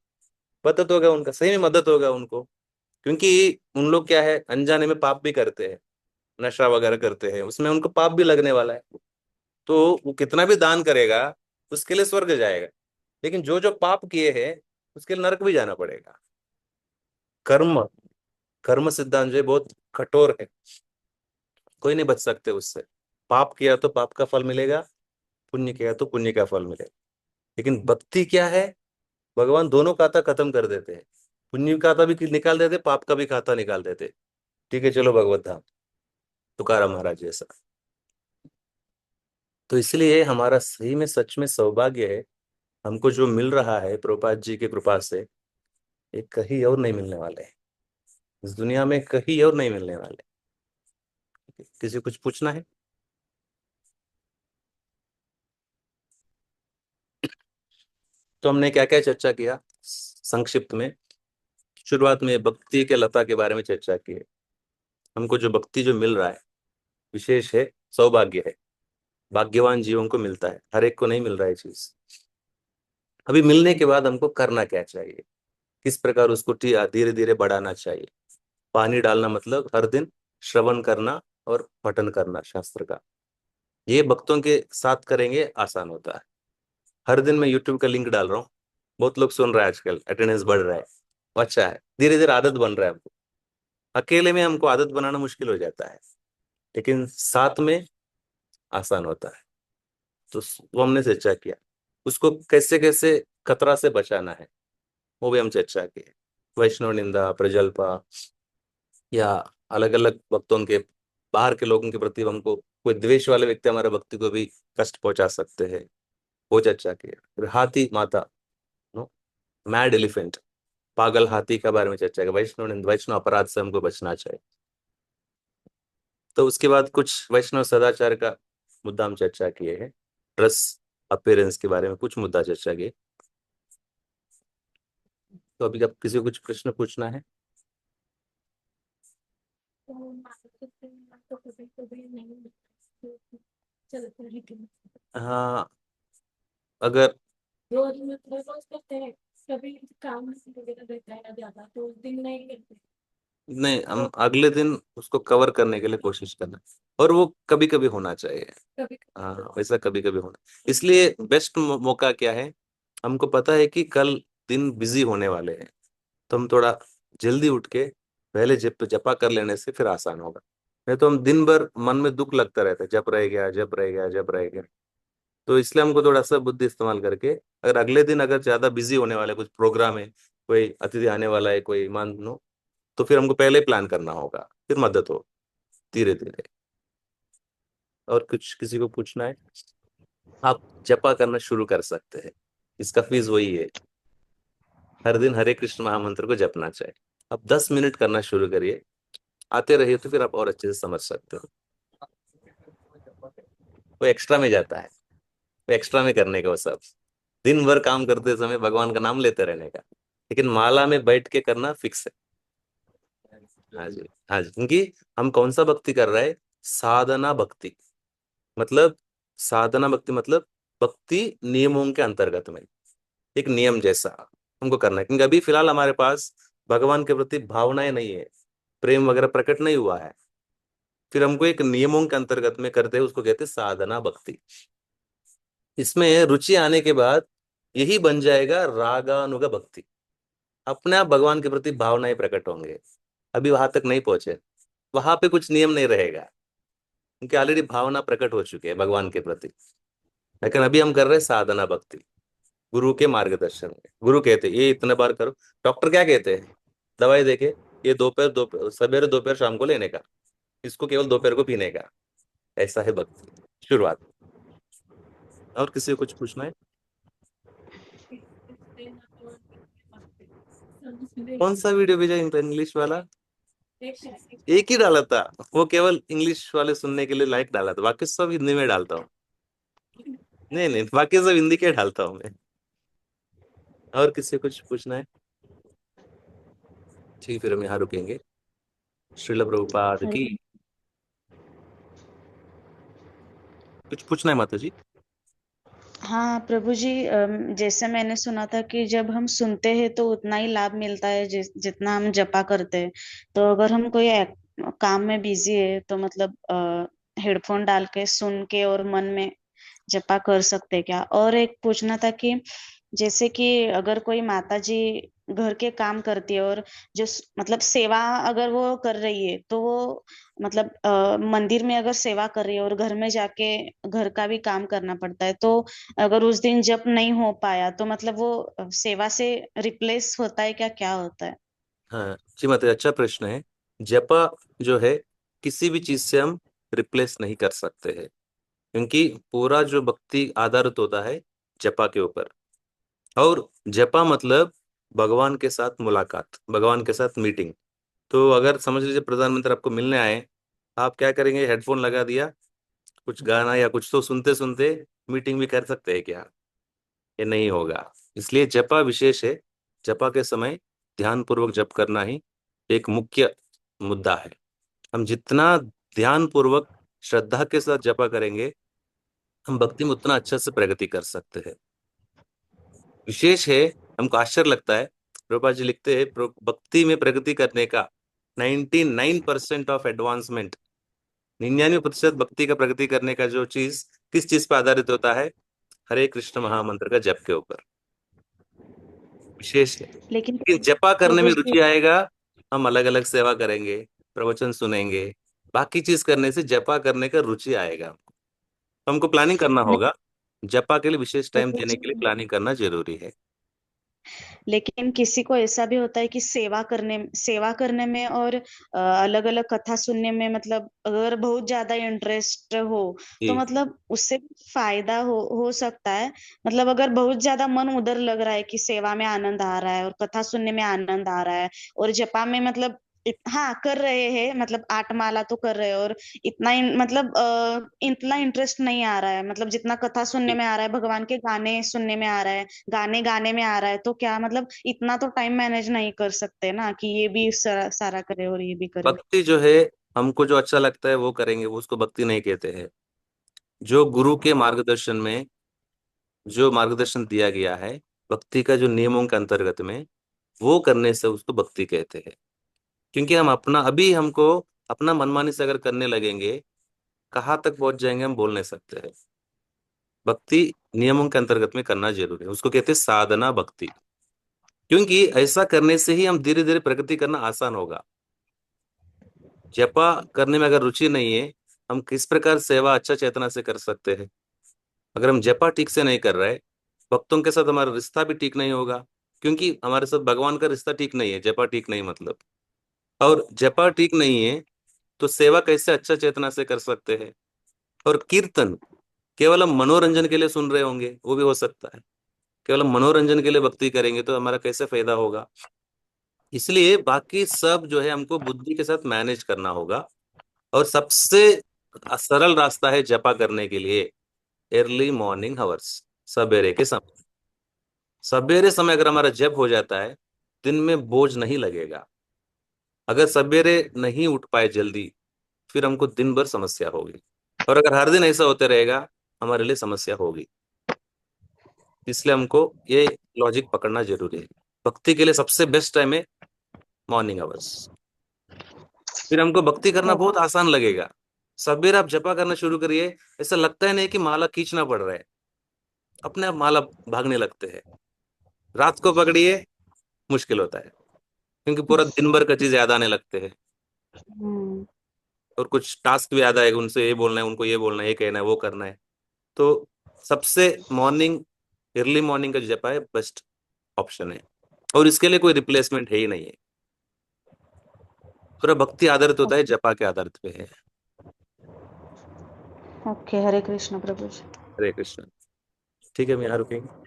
मदद होगा उनका, सही में मदद होगा उनको। क्योंकि उन लोग क्या है, अनजाने में पाप भी करते हैं, नशा वगैरह करते हैं, उसमें उनको पाप भी लगने वाला है। तो वो कितना भी दान करेगा, उसके लिए स्वर्ग जाएगा, लेकिन जो जो पाप किए हैं उसके लिए नरक भी जाना पड़ेगा। कर्म, कर्म सिद्धांत जो है बहुत कठोर है, कोई नहीं बच सकते उससे। पाप किया तो पाप का फल मिलेगा, पुण्य किया तो पुण्य का फल मिलेगा। लेकिन भक्ति क्या है, भगवान दोनों खाता खत्म कर देते हैं, पुण्य का खाता भी निकाल देते, पाप का भी खाता निकाल देते। ठीक है, चलो भगवत धाम, तुकाराम महाराज जैसा। तो इसलिए हमारा सही में सच में सौभाग्य है, हमको जो मिल रहा है प्रभुपाद जी की कृपा से, ये कहीं और नहीं मिलने वाले हैं, इस दुनिया में कहीं और नहीं मिलने वाले। किसी कुछ पूछना है? तो हमने क्या क्या चर्चा किया संक्षिप्त में? शुरुआत में भक्ति के लता के बारे में चर्चा की है। हमको जो भक्ति जो मिल रहा है विशेष है, सौभाग्य है, भाग्यवान जीवों को मिलता है, हर एक को नहीं मिल रहा है चीज। अभी मिलने के बाद हमको करना क्या चाहिए, किस प्रकार उसको धीरे धीरे बढ़ाना चाहिए? पानी डालना मतलब हर दिन श्रवण करना और पठन करना शास्त्र का। ये भक्तों के साथ करेंगे आसान होता है। हर दिन मैं यूट्यूब का लिंक डाल रहा हूँ, बहुत लोग सुन रहे हैं आजकल, अटेंडेंस बढ़ रहा है, वो अच्छा है, धीरे धीरे आदत बन रहा है हमको। अकेले में हमको आदत बनाना मुश्किल हो जाता है, लेकिन साथ में आसान होता है। तो वो हमने चर्चा किया, उसको कैसे कैसे खतरा से बचाना है वो भी हम चर्चा किए। वैष्णव निंदा, प्रजल्पा, या अलग अलग भक्तों के, बाहर के लोगों के प्रति हमको, कोई द्वेष वाले व्यक्ति हमारे भक्ति को भी कष्ट पहुंचा सकते हैं, वो चर्चा की। फिर हाथी माता, नो, मैड एलिफेंट, पागल हाथी के बारे में चर्चा की। वैष्णव अपराध से हमको बचना चाहिए। तो उसके बाद कुछ वैष्णव सदाचार का मुद्दा हम चर्चा किए हैं। ड्रेस अपीयरेंस के बारे में कुछ मुद्दा चर्चा किए। तो अभी अब किसी को कुछ प्रश्न पूछना है? तो कभी कभी नहीं चलता है कि हाँ, अगर रोज मतलब रोज करते हैं, कभी काम वगैरह रहता है ज्यादा तो उस दिन नहीं करते। नहीं, हम अगले दिन उसको कवर करने के लिए कोशिश करना है, और वो कभी कभी होना चाहिए। कभी हाँ, वैसा कभी कभी होना, इसलिए बेस्ट मौका क्या है, हमको पता है कि कल दिन बिजी होने वाले हैं, तो हम थोड़ा जल्दी उठ के पहले जपा कर लेने से फिर आसान होगा। नहीं तो हम दिन भर मन में दुख लगता रहता है, जप रह गया, जप रह गया, जप रह गया। तो इसलिए हमको थोड़ा सा बुद्धि इस्तेमाल करके, अगर अगले दिन अगर ज्यादा बिजी होने वाला है, कुछ प्रोग्राम है, कोई अतिथि आने वाला है, कोई मान लो, तो फिर हमको पहले प्लान करना होगा, फिर मदद हो धीरे धीरे। और कुछ किसी को पूछना है? आप जपा करना शुरू कर सकते हैं, इसका फीस वही है, हर दिन हरे कृष्ण महामंत्र को जपना चाहिए। अब 10 मिनट करना शुरू करिए, आते रहिए, तो फिर आप और अच्छे से समझ सकते हो। वो एक्स्ट्रा में जाता है, वो एक्स्ट्रा में करने का, वो सब दिन भर काम करते समय भगवान का नाम लेते रहने का, लेकिन माला में बैठ के करना फिक्स है। हाँ जी, हाँ जी, क्योंकि हम कौन सा भक्ति कर रहे हैं? साधना भक्ति, मतलब साधना भक्ति मतलब भक्ति नियमों के अंतर्गत में, एक नियम जैसा हमको करना है, क्योंकि अभी फिलहाल हमारे पास भगवान के प्रति भावनाएं नहीं है, प्रेम वगैरह प्रकट नहीं हुआ है। फिर हमको एक नियमों के अंतर्गत में करते हैं, उसको कहते हैं साधना भक्ति। इसमें रुचि आने के बाद यही बन जाएगा रागानुगा भक्ति, अपने आप भगवान के प्रति भावनाएं प्रकट होंगे। अभी वहां तक नहीं पहुंचे, वहां पे कुछ नियम नहीं रहेगा, क्योंकि ऑलरेडी भावना प्रकट हो चुके हैं भगवान के प्रति। लेकिन अभी हम कर रहे हैं साधना भक्ति, गुरु के मार्गदर्शन में। गुरु कहते हैं ये इतने बार करो। डॉक्टर क्या कहते हैं? दवाई देके, ये दोपहर दोपहर सवेरे दोपहर शाम को लेने का, इसको केवल दोपहर को पीने का। ऐसा है भक्ति शुरुआत। और किसी को कुछ पूछना है? कौन सा वीडियो भेजा इंग्लिश वाला? एक ही डाला था, वो केवल इंग्लिश वाले सुनने के लिए लाइक डाला था, बाकी सब हिंदी में डालता हूँ। नहीं नहीं, बाकी सब हिंदी के डालता हूँ मैं। और किसी को कुछ पूछना है? ठीक, फिर हम यहाँ रुकेंगे। श्रील प्रभुपाद की। कुछ पूछना है माता जी? हाँ प्रभु जी, जैसे मैंने सुना था कि जब हम सुनते हैं तो उतना ही लाभ मिलता है जितना हम जपा करते हैं। तो अगर हम कोई काम में बिजी है तो मतलब हेडफोन डाल के सुन के और मन में जपा कर सकते हैं क्या? और एक पूछना था कि जैसे कि अगर कोई माता जी घर के काम करती है और मतलब सेवा अगर वो कर रही है तो वो मतलब मंदिर में अगर सेवा कर रही है और घर में जाके घर का भी काम करना पड़ता है, तो अगर उस दिन जप नहीं हो पाया तो मतलब वो सेवा से रिप्लेस होता है क्या, क्या होता है? हाँ जी माता जी, अच्छा प्रश्न है। जपा जो है, किसी भी चीज से हम रिप्लेस नहीं कर सकते हैं, क्योंकि पूरा जो भक्ति आधारित होता है जपा के ऊपर। और जपा मतलब भगवान के साथ मुलाकात, भगवान के साथ मीटिंग। तो अगर समझ लीजिए प्रधानमंत्री आपको मिलने आए, आप क्या करेंगे? हेडफोन लगा दिया, कुछ गाना या कुछ तो सुनते सुनते मीटिंग भी कर सकते हैं क्या? ये नहीं होगा। इसलिए जपा विशेष है, जपा के समय ध्यान पूर्वक जप करना ही एक मुख्य मुद्दा है। हम जितना ध्यान पूर्वक श्रद्धा के साथ जपा करेंगे, हम भक्ति में उतना अच्छे से प्रगति कर सकते हैं। विशेष है, हमको आश्चर्य लगता है, प्रभुपाद जी लिखते हैं भक्ति में प्रगति करने का 99% ऑफ एडवांसमेंट, 99% भक्ति का प्रगति करने का जो चीज किस चीज पर आधारित होता है? हरे कृष्ण महामंत्र का जप के ऊपर। विशेष है। लेकिन लेकिन जपा करने में प्रभु जी, रुचि आएगा, हम अलग अलग सेवा करेंगे, प्रवचन सुनेंगे, बाकी चीज करने से जपा करने का रुचि आएगा। तो हमको प्लानिंग करना नहीं होगा, जपा के लिए विशेष टाइम प्रभु देने के लिए जी, प्लानिंग करना जरूरी है। लेकिन किसी को ऐसा भी होता है कि सेवा करने में और अलग अलग कथा सुनने में, मतलब अगर बहुत ज्यादा इंटरेस्ट हो तो जी। मतलब उससे भी फायदा हो सकता है। मतलब अगर बहुत ज्यादा मन उधर लग रहा है कि सेवा में आनंद आ रहा है और कथा सुनने में आनंद आ रहा है, और जपा में मतलब हाँ कर रहे हैं, मतलब 8 माला तो कर रहे हैं, और मतलब इतना इंटरेस्ट नहीं आ रहा है, मतलब जितना कथा सुनने जी। में आ रहा है, भगवान के गाने सुनने में आ रहा है, गाने गाने में आ रहा है, तो क्या मतलब इतना तो टाइम मैनेज नहीं कर सकते ना कि ये भी सारा करे और ये भी करे। भक्ति जो है, हमको जो अच्छा लगता है वो करेंगे, वो उसको भक्ति नहीं कहते हैं। जो गुरु के मार्गदर्शन में जो मार्गदर्शन दिया गया है, भक्ति का जो नियमों के अंतर्गत में, वो करने से उसको भक्ति कहते हैं। क्योंकि हम अपना अभी हमको अपना मनमानी से अगर करने लगेंगे, कहाँ तक पहुंच जाएंगे हम बोल नहीं सकते हैं। भक्ति नियमों के अंतर्गत में करना जरूरी है, उसको कहते हैं साधना भक्ति। क्योंकि ऐसा करने से ही हम धीरे धीरे प्रगति करना आसान होगा। जपा करने में अगर रुचि नहीं है, हम किस प्रकार सेवा अच्छा चेतना से कर सकते हैं? अगर हम जपा ठीक से नहीं कर रहे, भक्तों के साथ हमारा रिश्ता भी ठीक नहीं होगा। क्योंकि हमारे साथ भगवान का रिश्ता ठीक नहीं है, जपा ठीक नहीं मतलब। और जपा ठीक नहीं है तो सेवा कैसे अच्छा चेतना से कर सकते हैं? और कीर्तन केवल हम मनोरंजन के लिए सुन रहे होंगे, वो भी हो सकता है। केवल हम मनोरंजन के लिए भक्ति करेंगे तो हमारा कैसे फायदा होगा? इसलिए बाकी सब जो है हमको बुद्धि के साथ मैनेज करना होगा। और सबसे सरल रास्ता है जपा करने के लिए, अर्ली मॉर्निंग हावर्स, सवेरे के समय। सवेरे समय अगर हमारा जप हो जाता है, दिन में बोझ नहीं लगेगा। अगर सवेरे नहीं उठ पाए जल्दी, फिर हमको दिन भर समस्या होगी। और अगर हर दिन ऐसा होते रहेगा, हमारे लिए समस्या होगी। इसलिए हमको ये लॉजिक पकड़ना जरूरी है। भक्ति के लिए सबसे बेस्ट टाइम है मॉर्निंग आवर्स। फिर हमको भक्ति करना बहुत आसान लगेगा। सवेरे आप जपा करना शुरू करिए, ऐसा लगता है नहीं कि माला खींचना पड़ रहा है, अपने आप माला भागने लगते हैं। रात को पकड़िए, मुश्किल होता है, क्योंकि पूरा दिन भर का चीज याद आने लगते हैं। हम्म। और कुछ टास्क भी याद आएगा, उनसे ये बोलना है, उनको ये बोलना है, ये कहना है, वो करना है। तो सबसे मॉर्निंग, अर्ली मॉर्निंग का जो जपा है बेस्ट ऑप्शन है। और इसके लिए कोई रिप्लेसमेंट है ही नहीं है। पूरा भक्ति आधारित होता है, जपा के आधारित पे है। ओके, हरे कृष्ण प्रभु जी। हरे कृष्ण। ठीक है, मैं यहाँ रुकेंगे।